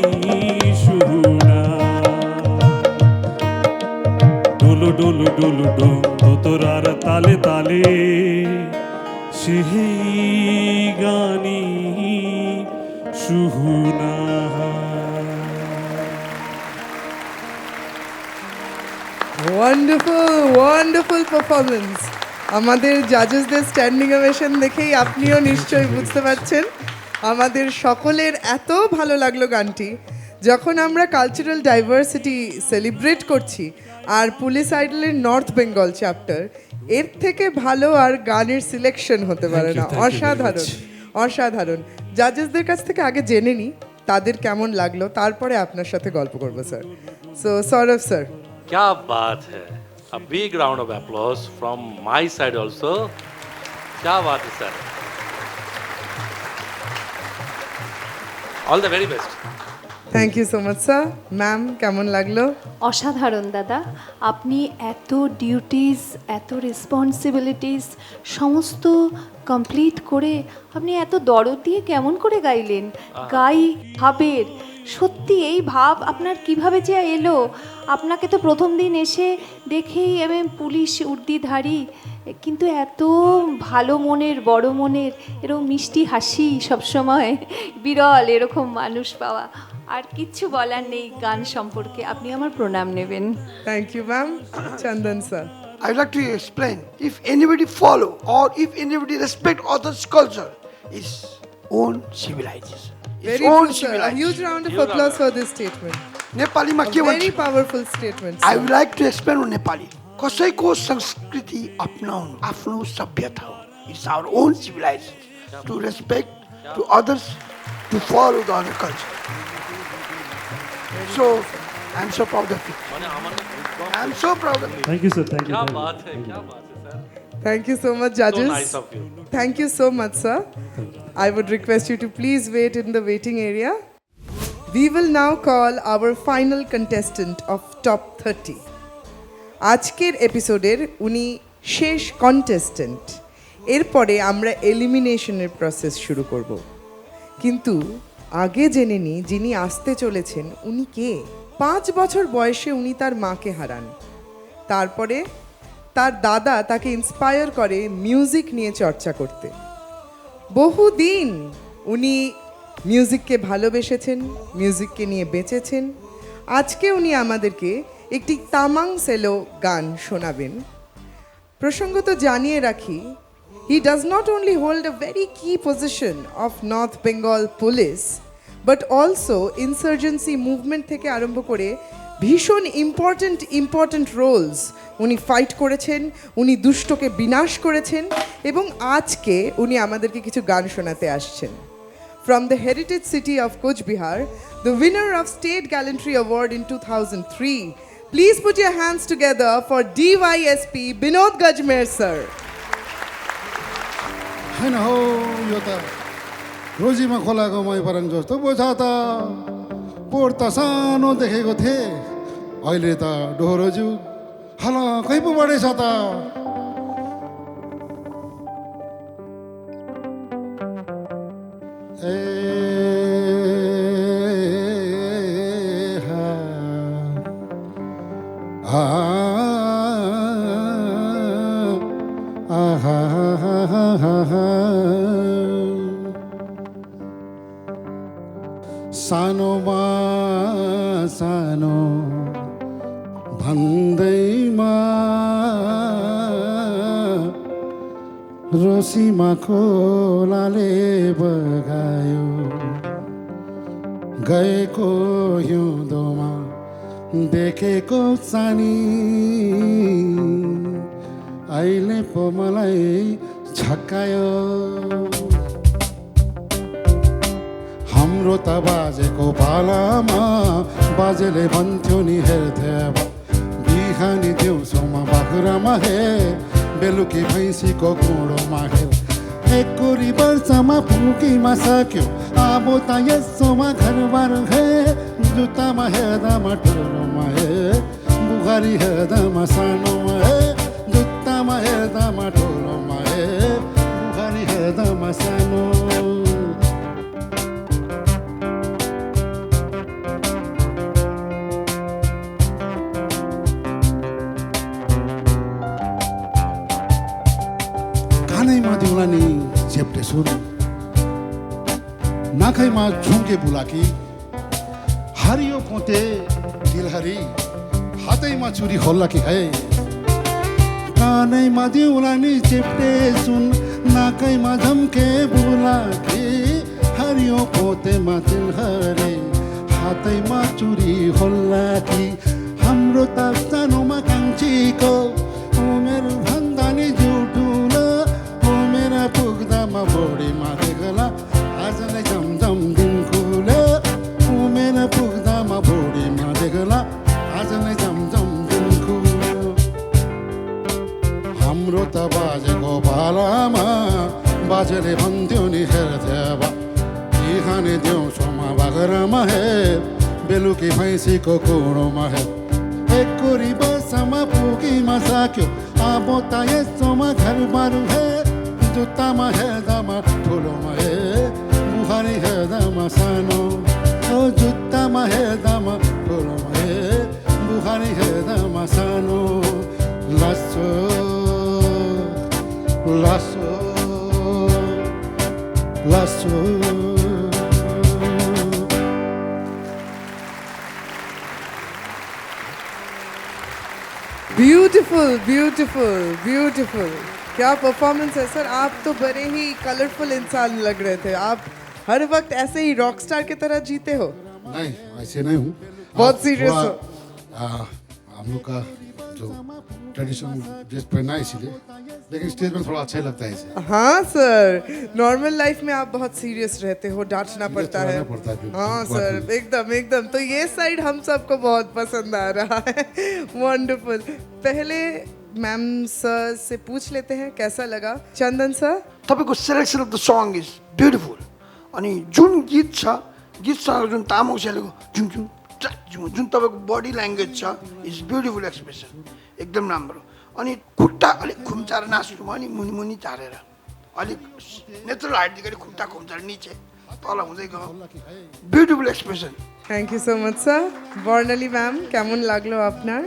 সুহুনা। ডুলু ডুলু ডুলু ডুম দোতরার তালে তালে, সেই গানি সুহুনা। Wonderful wonderful performance. আমাদের জাজেসদের স্ট্যান্ডিং ওভেশন দেখেই আপনিও নিশ্চয়ই বুঝতে পারছেন আমাদের সকলের এত ভালো লাগলো গানটি। যখন আমরা কালচারাল ডাইভার্সিটি সেলিব্রেট করছি আর পুলিশ আইডলের নর্থ বেঙ্গল চ্যাপ্টার, এর থেকে ভালো আর গানের সিলেকশন হতে পারে না। অসাধারণ অসাধারণ। জাজেসদের কাছ থেকে আগে জেনে নিই তাদের কেমন লাগলো, তারপরে আপনার সাথে গল্প করবো স্যার। So Sourav sir. क्या बात है, a big round of applause from my side also. क्या बात है sir, all the very best. Thank you so much sir. Ma'am, কেমন লাগলো? অসাধারণ দাদা, আপনি এত ডিউটিস, এত রেসপন্সিবিলিটিস সমস্ত কমপ্লিট করে আপনি এত দরদ দিয়ে কেমন করে গাইলেন? গাই ভাবের, সত্যি এই ভাব আপনার কিভাবে যে এলো? আপনাকে তো প্রথম দিন এসে দেখেই আমি পুলিশ উর্দিধারী, কিন্তু এত ভালো মনের, বড় মনের, এরকম মিষ্টি হাসি সবসময়, বিরল এরকম মানুষ পাওয়া। আর কিচ্ছু বলার নেই গান সম্পর্কে, আপনি আমার প্রণাম নেবেন। Thank you ma'am. Chandan sir. I would like to explain, if anybody follow or if anybody respect others' culture, it's own civilization. It's Very own true, sir. A civilization. huge round of applause for this statement. Nepali ma A ke very bhanchu? powerful statement. I sir. would like to explain on Nepali. कसैको संस्कृति अपनाउनु आफ्नो सभ्यता हो. It's our own civilization. To respect to others, to follow the other culture. So, I'm so proud of it. I'm so proud of it. Thank you sir, thank you. Thank you so much, So judges. nice of you. Thank you so much, sir. I would request you to please wait in the waiting area. We will now call our final contestant of top 30. আজকের এপিসোডের উনি শেষ contestant. এরপরে আমরা এলিমিনেশনের process শুরু করব। কিন্তু আগে জেনে নিই যিনি আসতে চলেছেন উনি কে। 5 বছর বয়সে উনি তার মাকে হারান। তারপরে তার দাদা তাকে ইন্সপায়ার করে মিউজিক নিয়ে চর্চা করতে। বহুদিন উনি মিউজিককে ভালোবেসেছেন, মিউজিককে নিয়ে বেঁচেছেন। আজকে উনি আমাদেরকে একটি তামাং সেলো গান শোনাবেন। প্রসঙ্গত জানিয়ে রাখি, he does not only hold a very key position of North Bengal Police, but also insurgency movement থেকে আরম্ভ করে ভীষণ ইম্পর্ট্যান্ট রোলস উনি ফাইট করেছেন, উনি দুষ্টকে বিনাশ করেছেন এবং আজকে উনি আমাদেরকে কিছু গান শোনাতে আসছেন। From the heritage city of Coach Bihar, the winner of State Gallantry Award in 2003, please put your hands together for DYSP Binod Gajmer sir. होइन हौ यो त रोजीमा खोलाको मै परङ जस्तो बोझा त पोहोर त सानो देखेको थिएँ, अहिले त डोहोरो जुग हलकै पो बढेछ त। ए हा सानोमा सानो भन्दैमा रोसीमा खोलाले बगायो, गएको हिउँदोमा देखेको सानी अहिले पो मलाई छक्कायो। हाम्रो त बाजेको पालामा बाजेले भन्थ्यो नि हेर्थे अब बिहानी दिउँसोमा बाख्रामा हेर, बेलुकी भैँसीको गुँडोमा हेर। एक कोरी वर्षमा फुकीमा सक्यो, अब त यसोमा घरबार हे। जुत्तामा हेर्दामा ठुलोमा हे, बुहारी हेर्दामा सानोमा हे। जुत्तामा हेर्दामा ठुलोमा हे, बुहारी हेर्दामा सानो। कानैमा दिउलानी चेप्टे सुन, नाकैमा झुम्के बुलाकी, हरियो पोते दिलहरी, हातैमा चुरी होला कि है। कानैमा दिउलानी चेप्टे सुन, नाकैमा झुम्के बुलाकी, हरियो पोतेमा दिलहरी, हातैमा चुरी होला कि। हाम्रो त सानोमा कान्छीको उमेर भन्दा नि जुठुलो, उमेर पुग्दामा बोडीमा देख्ला आज नै झमझम दिन खुल्यो। उमेर पुग्दामा बोडीमा देख्ला आज नै झमझम दिन खुल्यो। हाम्रो त बाजेको पालामा बाजेले भन्थ्यो नि हेर्थे अब बिहानै दिउँसोमा बाख्रामा हेर, बेलुकी भैँसीको कुँडोमा हे एकोरी बसमा पुगीमा साक्यो अब त यसोमा घर बारू हे जुत्तामा हेर्दामा ठुलोमा हे बुहारी हेर्दामा सानो ओ जुत्तामा हेर्दामा ठुलोमा हे बुहारी हेर्दामा सानो lasso lasso lasso beautiful beautiful beautiful क्या परफॉर्मेंस है सर. आप तो बड़े ही कलरफुल इंसान लग रहे थे. आप हर वक्त ऐसे ही रॉक स्टार की तरह जीते हो. नहीं ऐसे नहीं हूँ. बहुत आप serious थोड़ा, हो. हम लोग का जो ट्रेडिशनल ड्रेस पहनना है इसीलिए, लेकिन स्टेज में थोड़ा अच्छा ही लगता है इसे. हाँ सर, नॉर्मल लाइफ में आप बहुत सीरियस रहते हो, डांटना पड़ता है. रहना पड़ता है फिर. हाँ सर, एकदम एकदम. तो ये साइड हम सबको बहुत पसंद आ रहा है. वंडरफुल. पहले मैम सर से पूछ लेते हैं कैसा लगा. चंदन सर, तपाईँको सेलेक्सन अफ द सङ इज ब्युटिफुल. अनि जुन गीत छ, गीतसँग जुन तामाङ सेलेको जुन जुन जुन तपाईँको बडी ल्याङ्ग्वेज छ इज ब्युटिफुल एक्सप्रेसन. एकदम राम्रो. अनि खुट्टा अलिक खुम्चाएर नाच्नुमा अनि मुनि मुनि झारेर अलिक नेचुरल हाइटदेखि अलिक खुट्टा खुम्चाएर निचे तल हुँदै गयो. Beautiful expression. Thank you so much sir. Barnali ma'am, কেমন লাগলো আপনার?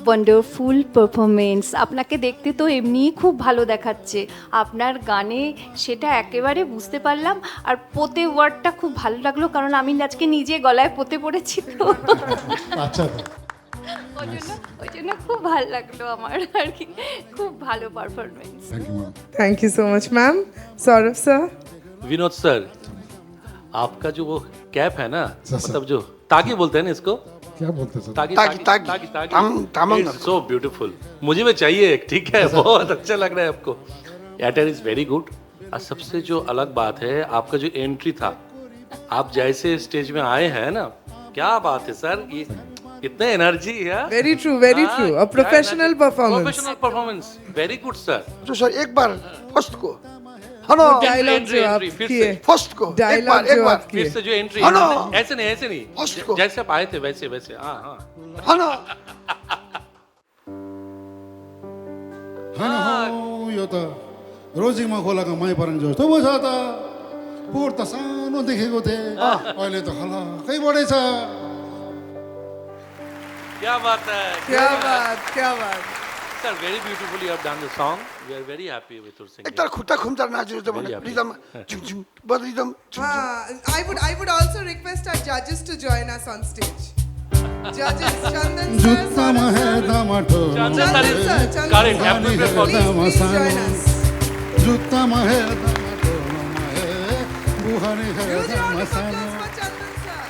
Wonderful performance. আপনাকে দেখতে তো এমনিই খুব ভালো দেখাচ্ছে, আপনার গানে সেটা একেবারে বুঝতে পারলাম. আর পোতে ওয়ার্ডটা খুব ভালো লাগলো, কারণ আমি আজকে নিজে গলায় পোতে পড়েছি তো আচ্ছা ওই জন্য খুব ভালো লাগলো আমার আর কি. খুব ভালো performance. Thank you ma'am. Thank you so much ma'am. Sourav sir, Vinod sir, आपका जो वो कैप है ना, सर. मतलब जो तागी बोलते हैं ना इसको, क्या बोलते हैं सर? तागी तागी, तागी. Tamang so beautiful. मुझे भी चाहिए एक, ठीक है. बहुत अच्छा लग रहा है आपको. एटर इज वेरी गुड. और सबसे जो अलग बात है, आपका जो एंट्री था, आप जैसे स्टेज में आए हैं ना, क्या बात है सर. ये इतना एनर्जी है. Very true very true. A professional performance. Professional performance. Very good sir. जो सर एक बार फर्स्टको हलो डायलॉग जो आप फिर से. किए, फर्स्टको एक डायलॉग बार जो आप फिर किए. से जो एंट्री, हेलो. ऐसे नहीं ऐसे नहीं, उसको. जैसे आप आए थे वैसे वैसे. हाँ हाँ. हलो होइन यो त रोजीमा खोलाको माई परङ जस्तो पो छ त. पोहोर त सानो देखेको थिएँ, अहिले त हलकै बढेछ. क्या बात है. क्या बात क्या बात. Sir, very beautifully you have done the song. We are very happy with your singing. एक तर खुट्टा खुम्चाएर नाच्नु त भने रिदम झुम झुम बद rhythm. I would also request our judges to join us on stage. Judges, Chandan sir, जुत्तामा Saurabh sir. हेर्दामा ठुलो Chandan sir is Chandan sir, correct. sir. Appropriate for Please, हेर्दामा please join सानो us. जुत्तामा हेर्दामा ठुलोमा हे बुहारी Huge round हेर्दामा of सानो. applause for Chandan sir.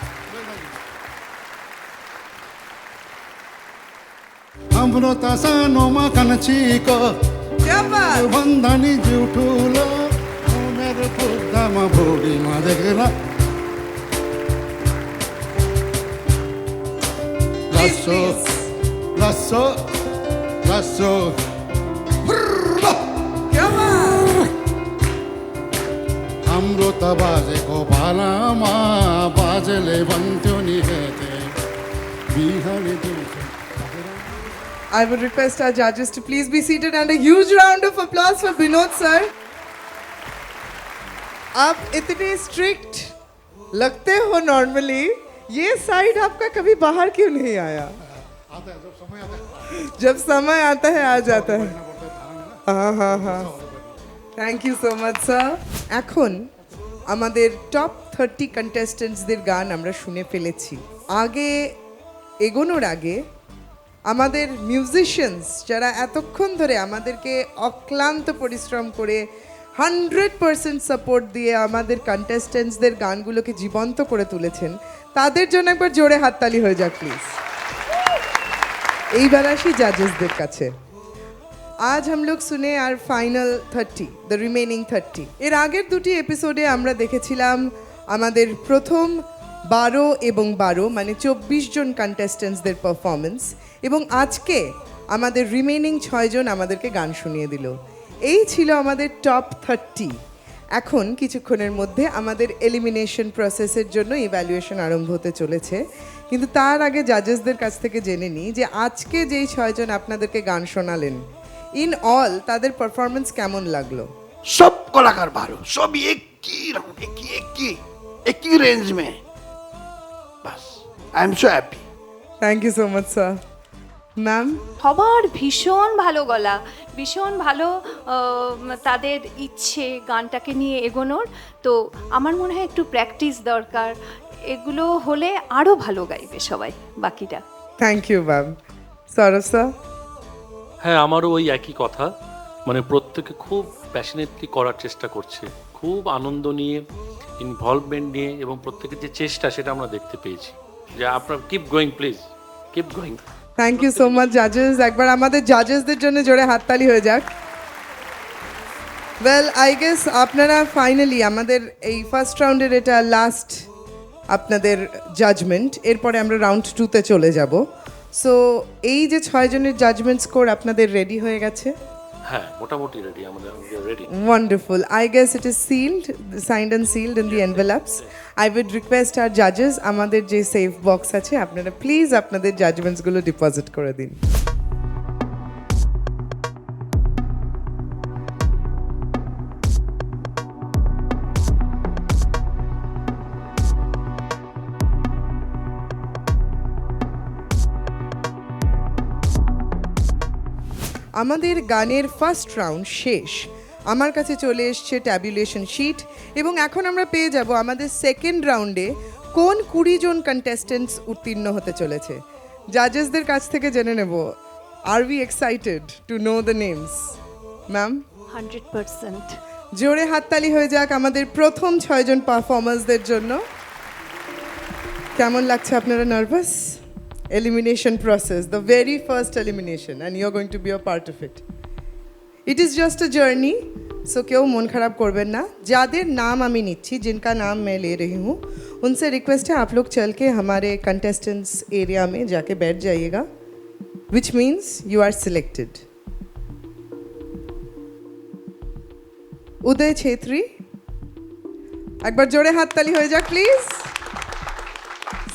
हाम्रो त सानोमा कन्चीको क्या बात. भन्दा नि जिउ ठुलो मेरो खुट्टामा भुडीमा देखेर लासो लासो लासो क्या बात. हाम्रो त बाजेको भालामा बाजेले भन्थ्यो नि हेते बिहानी दिउँसो. I would request our judges to please be seated and a huge round of applause for Vinod sir. आप इतने स्ट्रिक्ट लगते हो नॉर्मली, ये साइड आपका कभी बाहर क्यों नहीं आया? आता है जब समय आता है. जब समय आता है आ जाता है. हाँ हाँ हाँ. Thank you so much sir. এখন আমাদের টপ 30 কন্টেস্টেন্টসদের গান আমরা শুনে ফেলেছি. আগে এগোনোর আগে আমাদের মিউজিশিয়ানস যারা এতক্ষণ ধরে আমাদেরকে অক্লান্ত পরিশ্রম করে 100% সাপোর্ট দিয়ে আমাদের কন্টেস্টেন্টসদের গানগুলোকে জীবন্ত করে তুলেছেন, তাদের জন্য একবার জোরে হাততালি হয়ে যাক প্লিজ. এইবার আসি জাজেসদের কাছে. আজ हम लोग सुने আর ফাইনাল 30, দ্য রিমেইনিং 30. এর আগের দুটি এপিসোডে আমরা দেখেছিলাম আমাদের প্রথম 12 এবং 12 মানে 24 জন কন্টেস্টেন্টসদের পারফরমেন্স, এবং আজকে আমাদের রিমেইনিং 6 জন আমাদেরকে গান শুনিয়ে দিল. এই ছিল আমাদের টপ 30. এখন কিছুক্ষণের মধ্যে আমাদের এলিমিনেশন প্রসেসের জন্য ইভ্যালুয়েশন আরম্ভ হতে চলেছে, কিন্তু তার আগে জাজেসদের কাছ থেকে জেনে নিই যে আজকে যেই 6 জন আপনাদেরকে গান শোনালেন, ইন অল তাদের পারফরমেন্স কেমন লাগলো? सब कलाकार भालो सब एक ही राउंड एक ही रेंज में बस I am so happy thank you so much sir. Ma'am, সবার ভীষণ ভালো গলা, ভীষণ ভালো তাদের ইচ্ছে গানটাকে নিয়ে এগোনোর। তো আমার মনে হয় একটু প্র্যাকটিস দরকার, এগুলো হলে আরও ভালো গাইবে সবাই বাকিটা। Thank you ma'am. Sourav sir? হ্যাঁ, আমারও ওই একই কথা, মানে প্রত্যেকে খুব প্যাশনেটলি করার চেষ্টা করছে, খুব আনন্দ নিয়ে, ইনভলভমেন্ট নিয়ে, এবং প্রত্যেকের যে চেষ্টা সেটা আমরা দেখতে পেয়েছি। যে আপনার keep going, please keep going. Thank you so much জাজেস। একবার আমাদের জাজেসদের জন্য জোরে হাততালি হয়ে যাক। ওয়েল, আই গেস আপনারা ফাইনালি আমাদের এই ফার্স্ট রাউন্ডের এটা লাস্ট আপনাদের জাজমেন্ট, এরপরে আমরা রাউন্ড 2তে চলে যাব। সো এই যে 6 জনের জাজমেন্ট স্কোর আপনাদের রেডি হয়ে গেছে? হ্যাঁ, মোটামুটি রেডি, আমাদের ready. Wonderful. I guess it is sealed, signed and sealed in the envelopes. I would request our judges, আমাদের যে সেফ বক্স আছে আপনারা প্লিজ আপনাদের জাজমেন্টসগুলো ডিপোজিট করে দিন। আমাদের গানের ফার্স্ট রাউন্ড শেষ, আমার কাছে চলে এসছে ট্যাবুলেশন শিট, এবং এখন আমরা পেয়ে যাব আমাদের সেকেন্ড রাউন্ডে কোন 20 জন কন্টেস্টেন্টস উত্তীর্ণ হতে চলেছে। জাজেসদের কাছ থেকে জেনে নেব, are we excited to know the names? Ma'am, 100%। জোরে হাততালি হয়ে যাক আমাদের প্রথম 6 জন পারফর্মার্সদের জন্য। কেমন লাগছে? আপনারা nervous? Elimination process, the very first elimination, and you're going to be a part of it. It is just a journey, so কেউ মন খারাপ করবেন না। যাদের নাম আমি নিচ্ছি, जिनका नाम मैं ले रही हूँ, उनसे रिक्वेस्ट है आप लोग चल के हमारे contestants एरिया में जाके बैठ जाइएगा, which means you are selected. उदय छेत्री, एक बार जोड़े हाथ ताली हो जाए please.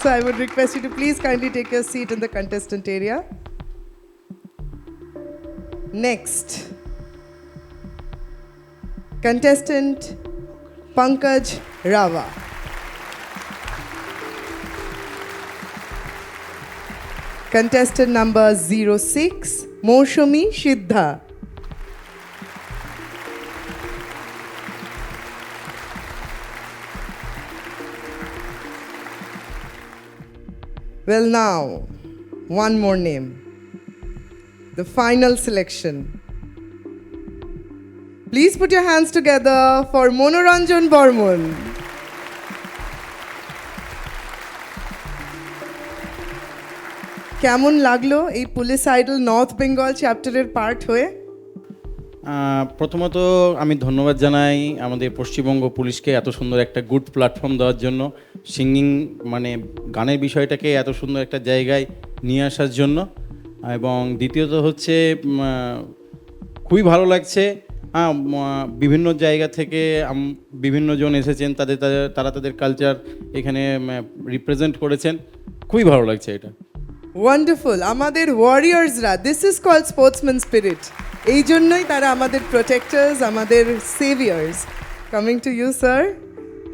So I would request you to please kindly take your seat in the contestant area. Next, contestant Pankaj Rava. Contestant number 06, Moshumi Shiddha. Well, now, one more name. The final selection. Please put your hands together for Monoranjan Barman. কেমন লাগলো এই police idol north Bengal চ্যাপ্টারের part হয়ে? প্রথমত আমি ধন্যবাদ জানাই আমাদের পশ্চিমবঙ্গ পুলিশকে এত সুন্দর একটা গুড প্ল্যাটফর্ম দেওয়ার জন্য, সিঙ্গিং মানে গানের বিষয়টাকে এত সুন্দর একটা জায়গায় নিয়ে আসার জন্য। এবং দ্বিতীয়ত হচ্ছে খুবই ভালো লাগছে, বিভিন্ন জায়গা থেকে বিভিন্ন জন এসেছেন, তারা তাদের কালচার এখানে রিপ্রেজেন্ট করেছেন, খুবই ভালো লাগছে এটা। ওয়ান্ডারফুল। আমাদের ওয়ারিয়ার্সরা, this is called sportsman spirit, এই জন্যই তারা আমাদের প্রোটেক্টার্স, আমাদের saviours. Coming to you sir,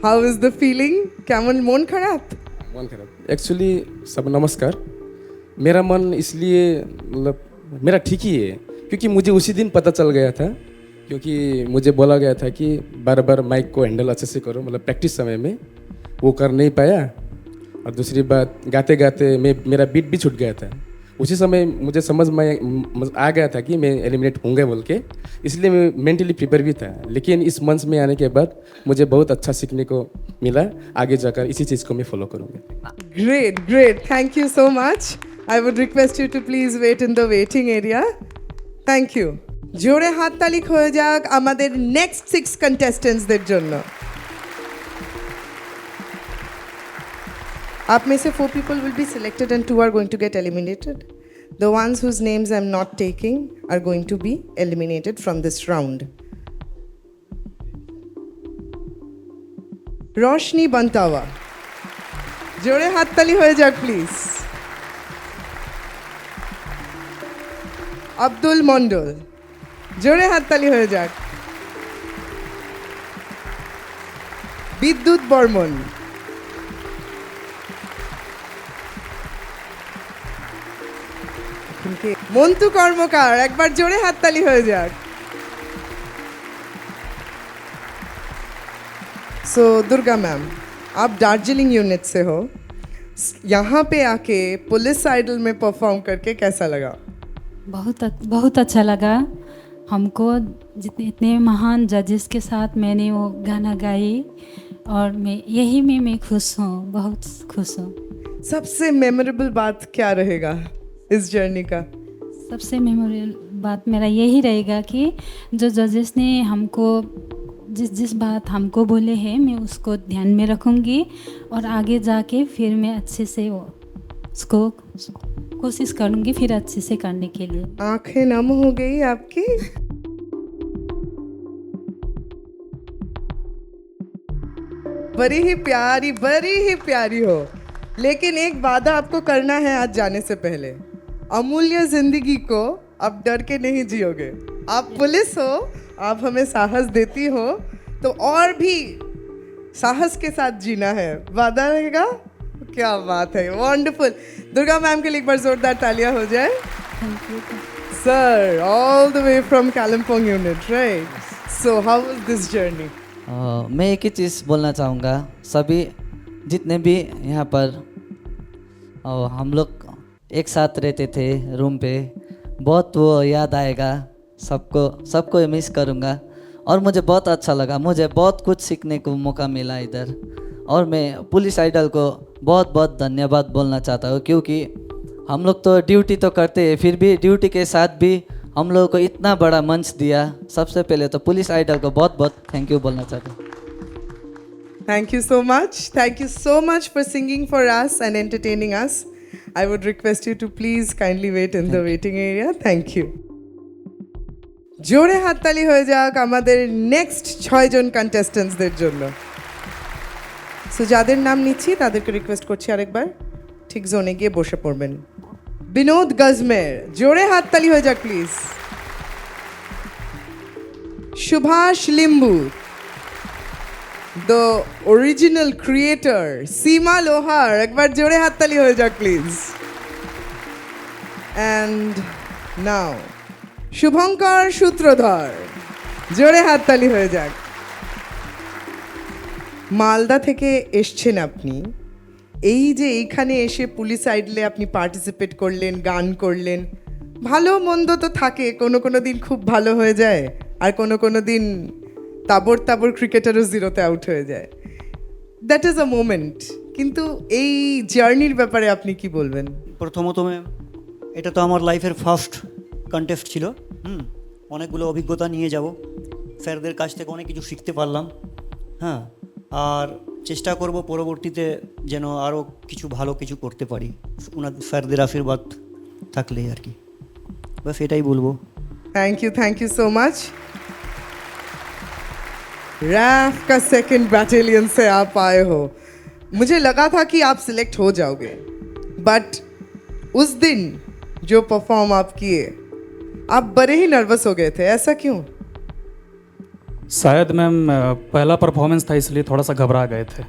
how is the feeling? কেমন মন খারাপ? मन खराब एक्चुअली। सब नमस्कार। मेरा मन इसलिए मतलब मेरा ठीक ही है क्योंकि मुझे उसी दिन पता चल गया था, क्योंकि मुझे बोला गया था कि बार बार माइक को हैंडल अच्छे से करो, मतलब प्रैक्टिस समय में वो कर नहीं पाया। और दूसरी बात, गाते गाते मेरा बीट भी छूट गया था। उसी समय मुझे समझ में आ गया था कि मैं एलिमिनेट होंगे बोल के, इसलिए मैं मेंटली प्रिपेयर भी था। लेकिन इस मंच में आने के बाद मुझे बहुत अच्छा सीखने को मिला, आगे जाकर इसी चीज़ को मैं फॉलो करूँगा। Great great, thank you so much. I would request you to please wait in the waiting area. Thank you. জোরে হাততালি হয়ে যাক আমাদের নেক্সট 6 কন্টেস্টেন্টসদের জন্য। आप में से 4 people will be selected and 2 are going to get eliminated. The ones whose names I'm not taking are going to be eliminated from this round. Roshni Bantawa, জোরে হাততালি হয়ে যাক প্লিজ। আব্দুল মন্ডল, জোরে হাততালি হয়ে যাক। বিদ্যুৎ বর্মন, মন্টু কর্মকার, একবার জোরে হাততালি হয়ে যাক। सो दुर्गा मैम, आप दार्जिलिंग यूनिट से हो, यहाँ पे आके पुलिस आइडल में परफॉर्म करके कैसा लगा? बहुत अच्छा लगा हमको। जितने इतने महान जजेस के साथ मैंने वो गाना गाई और मैं खुश हूँ, बहुत खुश हूँ। सबसे मेमोरेबल बात क्या रहेगा इस जर्नी का? सबसे मेमोरेबल बात मेरा यही रहेगा कि जो जजेस ने हमको जिस बात हमको बोले हैं मैं उसको ध्यान में रखूँगी और आगे जाके फिर मैं अच्छे से वो उसको कोशिश करूँगी फिर अच्छे से करने के लिए। आंखें नम हो गई आपकी? बड़ी ही प्यारी हो, लेकिन एक वादा आपको करना है आज जाने से पहले। अमूल्य जिंदगी को आप डर के नहीं जियोगे। आप पुलिस हो, आप हमें साहस देती हो, तो और भी साहस के साथ जीना है। वादा रहेगा? क्या बात है, वंडरफुल। दुर्गा मैम के लिए एक बार जोरदार तालियां हो जाए। Thank you sir, all the way from Kalimpong unit, right? So how was this journey? मैं एक ही चीज़ बोलना चाहूँगा, सभी जितने भी यहाँ पर हम लोग एक साथ रहते थे रूम पे, बहुत वो याद आएगा। सबको मिस करूँगा और मुझे बहुत अच्छा लगा। मुझे बहुत कुछ सीखने को मौका मिला इधर, और मैं पुलिस आइडल को बहुत बहुत धन्यवाद बोलना चाहता हूँ, क्योंकि हम लोग तो ड्यूटी तो करते हैं, फिर भी ड्यूटी के साथ भी हम लोगों को इतना बड़ा मंच दिया। सबसे पहले तो पुलिस आइडल को बहुत बहुत थैंक यू बोलना चाहता हूँ। Thank you so much. Thank you so much for singing for us and entertaining us. I would request you to please kindly wait in the waiting area. Thank you. জোরে হাততালি হয়ে যাক আমাদের next 6 জন কন্টেস্টেন্টসদের জন্য। So যাদের নাম নিচ্ছি তাদেরকে রিকোয়েস্ট করছি আরেকবার ঠিক জোনে গিয়ে বসে পড়বেন। বিনোদ গজমের, জোরে হাততালি হয়ে যাক please. Subhash Limbu, the original creator Seema Lohar, একবার জোরে হাততালি হয়ে যাক please. And now Shubhankar Sutradhar, জোরে হাততালি হয়ে যাক। মালদা থেকে এসছেন আপনি, এই যে এইখানে এসে পুলিশ আইডলে আপনি পার্টিসিপেট করলেন, গান করলেন, ভালো মন্দ তো থাকে, কোনো দিন খুব ভালো হয়ে যায় আর কোনো দিন তাবড় ক্রিকেটারও জিরোতে আউট হয়ে যায়। That is a moment. কিন্তু এই জার্নির ব্যাপারে আপনি কি বলবেন? প্রথমত এটা তো আমার লাইফের ফার্স্ট কন্টেস্ট ছিল। অনেকগুলো অভিজ্ঞতা নিয়ে যাব, স্যারদের কাছ থেকে অনেক কিছু শিখতে পারলাম। হ্যাঁ, আর চেষ্টা করব পরবর্তীতে যেন আরও কিছু ভালো কিছু করতে পারি, ওনাদের স্যারদের আশীর্বাদ থাকলেই আর কি। বাস এটাই বলবো। Thank you so much. RAF का सेकंड बैटालियन से आप आए हो, मुझे लगा था कि आप सिलेक्ट हो जाओगे, बट उस दिन जो परफॉर्म आप किए आप बड़े ही नर्वस हो गए थे, ऐसा क्यों? शायद मैम पहला परफॉर्मेंस था इसलिए थोड़ा सा घबरा गए थे।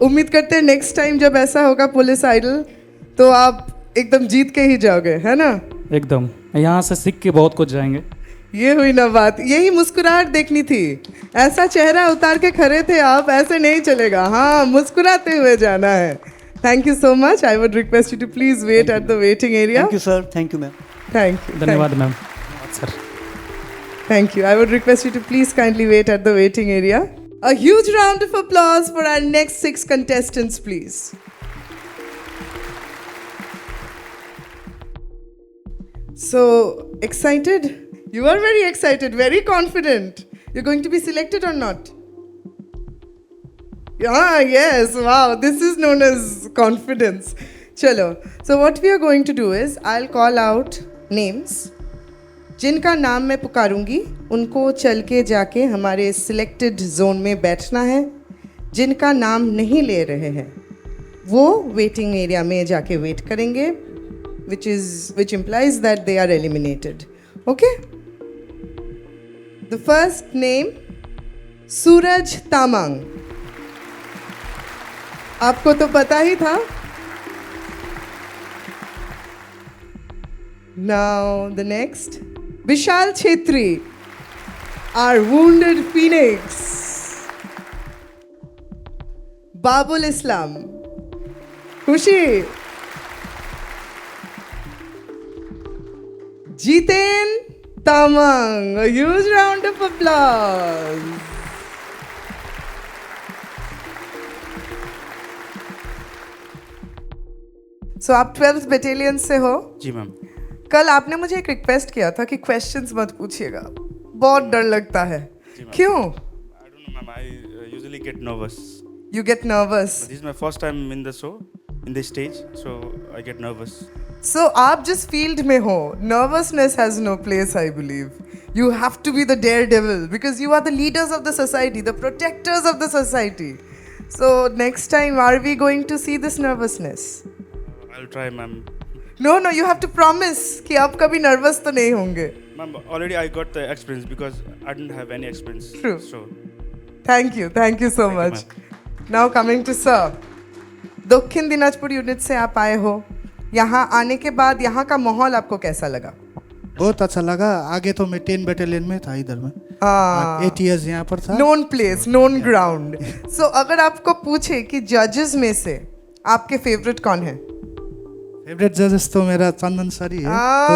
उम्मीद करते हैं नेक्स्ट टाइम जब ऐसा होगा पुलिस आइडल तो आप एकदम जीत के ही जाओगे, है ना? एकदम, यहाँ से सीख के बहुत कुछ जाएंगे। ये हुई ना बात, यही मुस्कुराहट देखनी थी। ऐसा चेहरा उतार के खड़े थे आप, ऐसे नहीं चलेगा। हाँ, मुस्कुराते हुए जाना है। Thank you so much. I would request you to please wait at the waiting area. Thank you sir, thank you ma'am. Thank you, धन्यवाद ma'am. Sir thank you. I would request you to please kindly wait at the waiting area. A huge round of applause for our next 6 contestants, please. So excited? You are very excited, very confident. You're going to be selected or not? Ah, yes. Wow, this is known as confidence. Chalo. So what we are going to do is I'll call out names. जिनका नाम मैं पुकारूंगी उनको चल के जाके हमारे selected zone में बैठना है। जिनका नाम नहीं ले रहे हैं वो वेटिंग एरिया में जाके वेट करेंगे, which implies that they are eliminated. Okay? The first name, सूरज तामांग. आपको तो पता ही था. Now the next, Vishal Chhetri, our wounded phoenix. बाबुल इस्लाम, खुशी, Jiten Tamang. A huge round of applause. So आप 12th बटालियन से हो? जी मैम. कल आपने मुझे एक रिक्वेस्ट किया था कि क्वेश्चंस मत पूछिएगा, बहुत डर लगता है. क्यों? I don't know, ma'am. I usually get nervous. You get nervous. This is my first time in the show, in the stage, so I get nervous. So आप जिस फील्ड में हो, nervousness has no place, I believe. You have to be the daredevil because you are the leaders of the society, the protectors of the society. So next time, are we going to see this nervousness? I'll try, ma'am. No, you have to promise कि आप कभी nervous तो नहीं होंगे. Ma'am, already I got the experience because I didn't have any experience. True. So Thank you so much. Now coming to sir. दक्षिण Dinajpur unit से आप आए हो. यहाँ आने के बाद यहाँ का माहौल आपको कैसा लगा? बहुत अच्छा लगा. आगे तो मैं 10 बटालियन में था, इधर में 8 years यहाँ पर था. Known place, known ground. So अगर आपको पूछे कि जजेस में से आपके फेवरेट कौन है? फेवरेट जजेस तो मेरा चंदन सर ही है. तो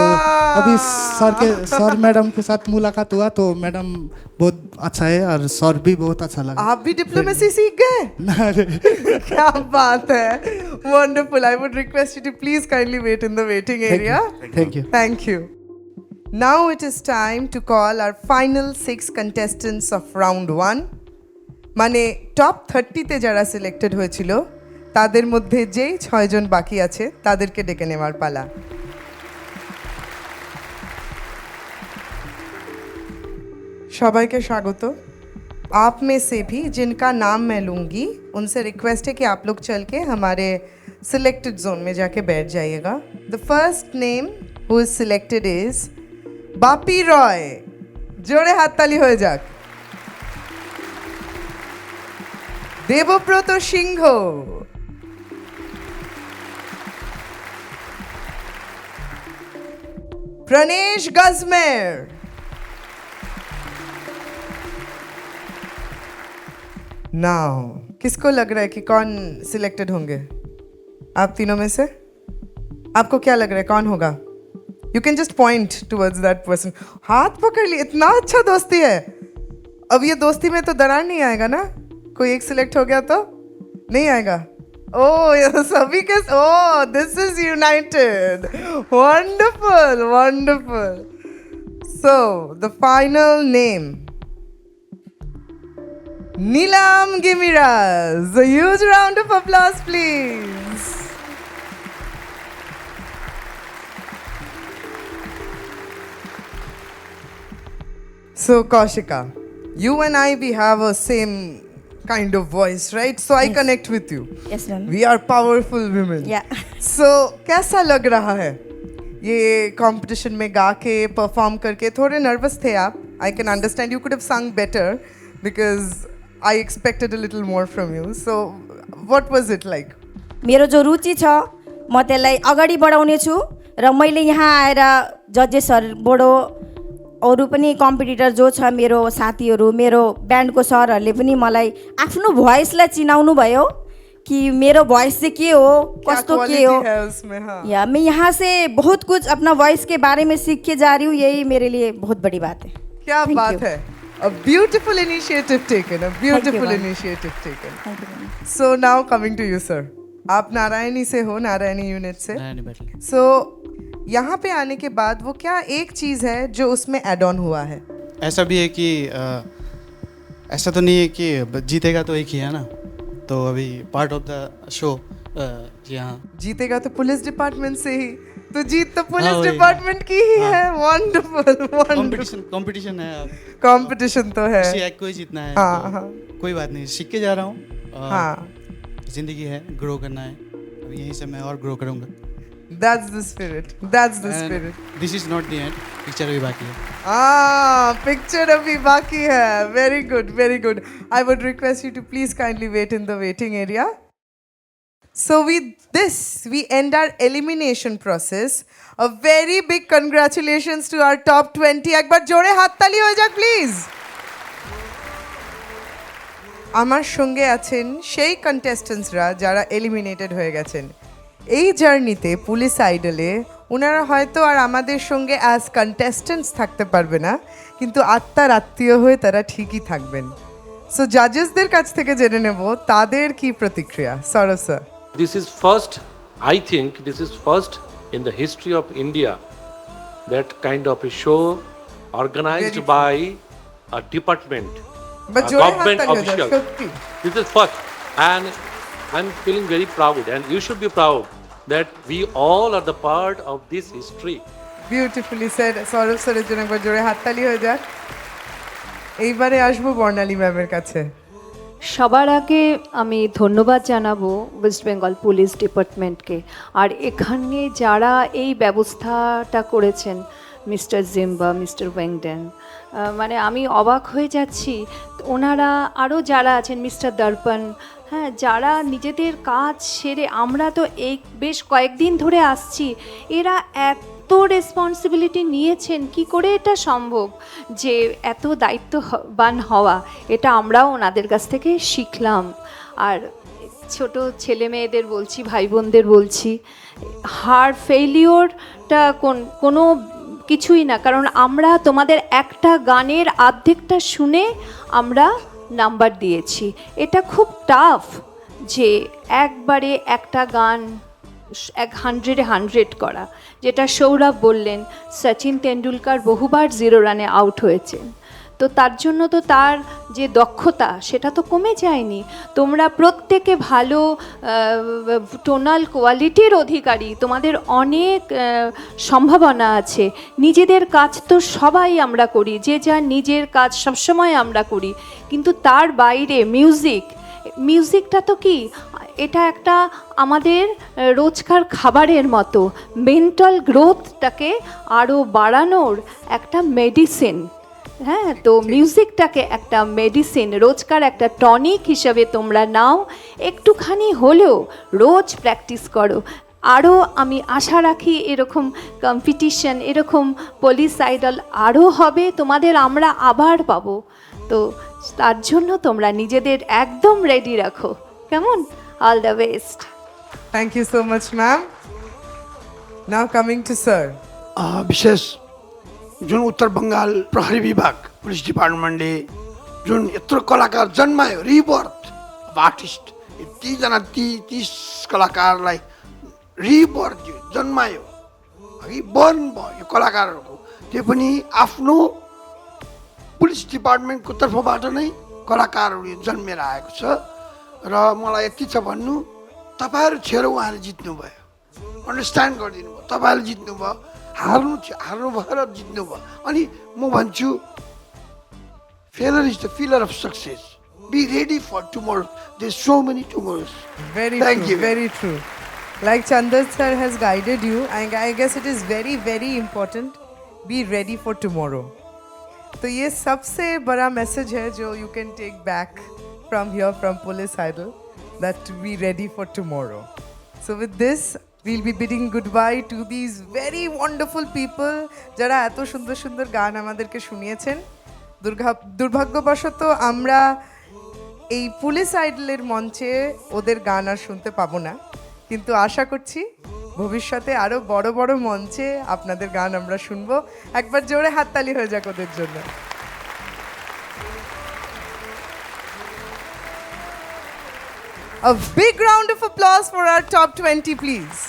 अभी सर मैडम के साथ मुलाकात हुआ तो मैडम बहुत अच्छा है और सर भी बहुत अच्छा लगा. आप भी डिप्लोमेसी सीख गए? क्या बात है. Wonderful. I would request you to please kindly wait in the waiting area. Thank you. Now it is time to call our final 6 contestants of round 1. মানে টপ 30 যারা সিলেক্টেড হয়েছিল তাদের মধ্যে যেই 6 জন বাকি আছে তাদেরকে ডেকে নেওয়ার পালা. সবাইকে স্বাগত. आप में से भी जिनका नाम मैं लूँगी उनसे रिक्वेस्ट है कि आप लोग चल के हमारे सिलेक्टेड जोन में जाके बैठ जाइएगा. The first name who is selected is Bapi Roy. जोड़े हातताली হয়ে যাক. দেবব্রত সিংহ, प्रणेश गजमेर, नाउ किसको लग रहा है कि कौन सिलेक्टेड होंगे? आप तीनों में से आपको क्या लग रहा है कौन होगा? You can just point towards that person. हाथ पकड़ लिए. इतना अच्छा दोस्ती है. अब ये दोस्ती में तो दरार नहीं आएगा ना? कोई एक सिलेक्ट हो गया तो नहीं आएगा. ओह सभी के. Oh this is United. Wonderful wonderful. So the final name, Neelam Gimiraz. A huge round of applause, please. So, Kaushika, you and I, we have a same kind of voice, right? So, I connect with you. Yes, ma'am. We are powerful women. Yeah. So, कैसा लग रहा है ये competition में गा के perform करके? थोड़े nervous थे आप. I can understand. You could have sung better because I expected a little more from you. So, what was it like? मेरो जो रुचि छ म त्यसलाई अगाडि बढाउने छु र मैले यहाँ आएर जजेसहरूबाट अरू पनि कम्पिटिटर जो छ मेरो साथीहरू, मेरो ब्यान्डको सरहरूले पनि मलाई आफ्नो भोइसलाई चिनाउनु भयो कि मेरो भोइस चाहिँ के हो, कस्तो के हो. या मैं यहाँ से बहुत कुछ अपना वॉइस के बारे में सीख के जा रही हूँ. यही मेरे लिए बहुत बड़ी बात है. क्या बात है. A beautiful initiative taken. A beautiful initiative taken. Thank you, ma'am. So now coming to you, sir. आप नारायणी से हो, नारायणी यूनिट से. So यहाँ पे आने के बाद वो क्या एक चीज़ है जो उसमें एड ऑन हुआ है? ऐसा भी है कि ऐसा तो नहीं है कि जीतेगा तो एक ही है ना. तो अभी पार्ट ऑफ द शो यहाँ जीतेगा तो पुलिस डिपार्टमेंट से ही. तो जीत तो पुलिस डिपार्टमेंट की ही है. वंडरफुल. कंपटीशन है. कंपटीशन तो है. किसी एक को ही जीतना है. हाँ. कोई बात नहीं, सीख के जा रहा हूँ. हाँ. ज़िंदगी है, ग्रो करना है, अब यहीं से मैं और ग्रो करूँगा। That's the spirit. That's the spirit. This is not the end, picture अभी बाकी है। Picture abhi baki hai. Very good, very good. I would request you to please kindly wait in the waiting area. So with this, we end our elimination process. A very big congratulations to our top 20. একবার জোরে হাততালি হয়ে যাক please. আমার সঙ্গে আছেন সেই কন্টেস্টেন্টসরা যারা এলিমিনেটেড হয়ে গেছেন। এই জার্নিতে পুলিশ আইডলে ওনারা হয়তো আর আমাদের সঙ্গে অ্যাজ কন্টেস্টেন্টস থাকতে পারবে না, কিন্তু আত্মার আত্মীয় হয়ে তারা ঠিকই থাকবেন। সো জাজেসদের কাছ থেকে জেনে নেব তাদের কি প্রতিক্রিয়া। সরব sir, This is first, I think this is first in the history of India, that kind of a show organized by a department, But a জোরে government হাততালি হয়ে যাক, official. সত্যি। This is first, and I'm feeling very proud, and you should be proud that we all are the part of this history. Beautifully sir. সরব স্যারের জন্য একবার জোরে হাততালি হয়ে যাক। এইবারে আসবো বর্ণালী ম্যামের কাছে। সবার আগে আমি ধন্যবাদ জানাবো ওয়েস্ট বেঙ্গল পুলিশ ডিপার্টমেন্টকে, আর এখানে যারা এই ব্যবস্থাটা করেছেন, মিস্টার জিম্বা, মিস্টার ওয়েংডেন, মানে আমি অবাক হয়ে যাচ্ছি। ওনারা আরও যারা আছেন, মিস্টার দর্পণ, হ্যাঁ, যারা নিজেদের কাজ সেরে, আমরা তো এই বেশ কয়েকদিন ধরে আসছি, এরা এত রেসপন্সিবিলিটি নিয়েছেন, কি করে এটা সম্ভব যে এত দায়িত্ববান হওয়া, এটা আমরাও ওনাদের কাছ থেকে শিখলাম। আর ছোট ছেলে মেয়েদের বলছি, ভাই বোনদের বলছি, হার ফেইলিওরটা কোনো কিছুই না, কারণ আমরা তোমাদের একটা গানের অর্ধেকটা শুনে আমরা নাম্বার দিয়েছি। এটা খুব টাফ যে একবারে একটা গান 100 করা, যেটা সৌরভ বললেন, সচিন তেন্ডুলকার বহুবার 0 রানে আউট হয়েছেন। তো তার জন্য তো তার যে দক্ষতা সেটা তো কমে যায়নি। তোমরা প্রত্যেকে ভালো টোনাল কোয়ালিটির অধিকারী, তোমাদের অনেক সম্ভাবনা আছে। নিজেদের কাজ তো সবাই আমরা করি, যে যার নিজের কাজ সবসময় আমরা করি, কিন্তু তার বাইরে মিউজিকটা তো কি, এটা একটা আমাদের রোজকার খাবারের মতো, মেন্টাল গ্রোথটাকে আরও বাড়ানোর একটা মেডিসিন। হ্যাঁ, তো মিউজিকটাকে একটা মেডিসিন, রোজকার একটা টনিক হিসাবে তোমরা নাও, একটুখানি হলেও রোজ প্র্যাকটিস করো। আরও আমি আশা রাখি এরকম কম্পিটিশন, এরকম পুলিশ আইডল আরও হবে, তোমাদের আমরা আবার পাবো। তো তার জন্য তোমরা নিজেদের একদম রেডি রাখো, কেমন? All the best. Thank you so much ma'am. Now coming to sir. विशेष जुन उत्तर बङ्गाल प्रहरी विभाग पुलिस डिपार्टमेन्टले जुन यत्रो कलाकार जन्मायो, रिबर्थ अफ आर्टिस्ट, यतिजना 30 कलाकारलाई रिबर्थ दियो, जन्मायो, अघि बर्न भयो यो कलाकारहरूको। त्यो पनि आफ्नो पुलिस डिपार्टमेन्टको तर्फबाट नै कलाकारहरू जन्मेर आएको छ। र मलाई यति छ भन्नु, तपाईँहरू छेर उहाँले जित्नुभयो, अन्डरस्ट्यान्ड गरिदिनु भयो, तपाईँहरूले जित्नुभयो, हार्नु भएर जित्नुभयो। अनि म भन्छु, failure is the pillar of success. Be ready for tomorrow, there so many tomorrows. Very true, very true. Like Chandan sir has guided you, and I guess it is very, very important. Be ready for tomorrow. तो ये सबसे बड़ा message है जो you can take back from here, from Police Idol, that to be ready for tomorrow. So with this, we'll be bidding goodbye to these very wonderful people যারা এত সুন্দর সুন্দর গান আমাদেরকে শুনিয়েছেন। দুর্ভাগ্যবশত আমরা এই পুলিশ আইডলের মঞ্চে ওদের গান আর শুনতে পাবো না, কিন্তু আশা করছি ভবিষ্যতে আরও বড় বড় মঞ্চে আপনাদের গান আমরা শুনবো। একবার জোরে হাততালি হয়ে যাক ওদের জন্য। A big round of applause for our top 20, please.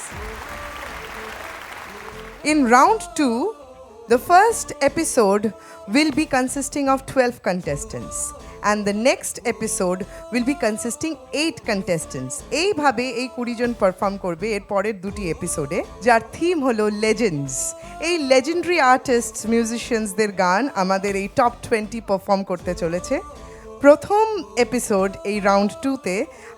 In round 2, the first episode will be consisting of 12 contestants, and the next episode will be consisting 8 contestants. এইভাবে এই 20 জন পারফর্ম করবে এর পরের দুটি এপিসোডে, যার থিম হলো লেজেন্ডস। এই লেজেন্ডারি আর্টিস্টস, মিউজিশিয়ানসদের গান আমাদের এই টপ 20 পারফর্ম করতে চলেছে। প্রথম এপিসোড এই রাউন্ড 2-তে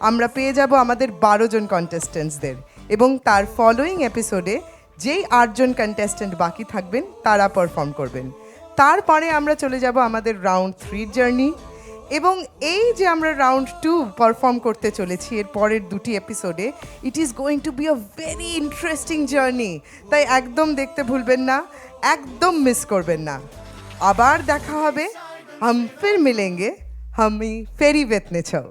আমরা পেয়ে যাব আমাদের 12 জন কন্টেস্টেন্টসদের, এবং তার ফলোয়িং এপিসোডে যেই 8 জন কন্টেস্টেন্ট বাকি থাকবেন তারা পারফর্ম করবেন। তারপরে আমরা চলে যাব আমাদের রাউন্ড 3 জার্নি, এবং এই যে আমরা রাউন্ড 2 পারফর্ম করতে চলেছি এর পরের 2টি এপিসোডে, it is going to be a very interesting journey. তাই একদম দেখতে ভুলবেন না, একদম মিস করবেন না। আবার দেখা হবে, हम फिर मिलेंगे, हम ही फेरी विथ निचो।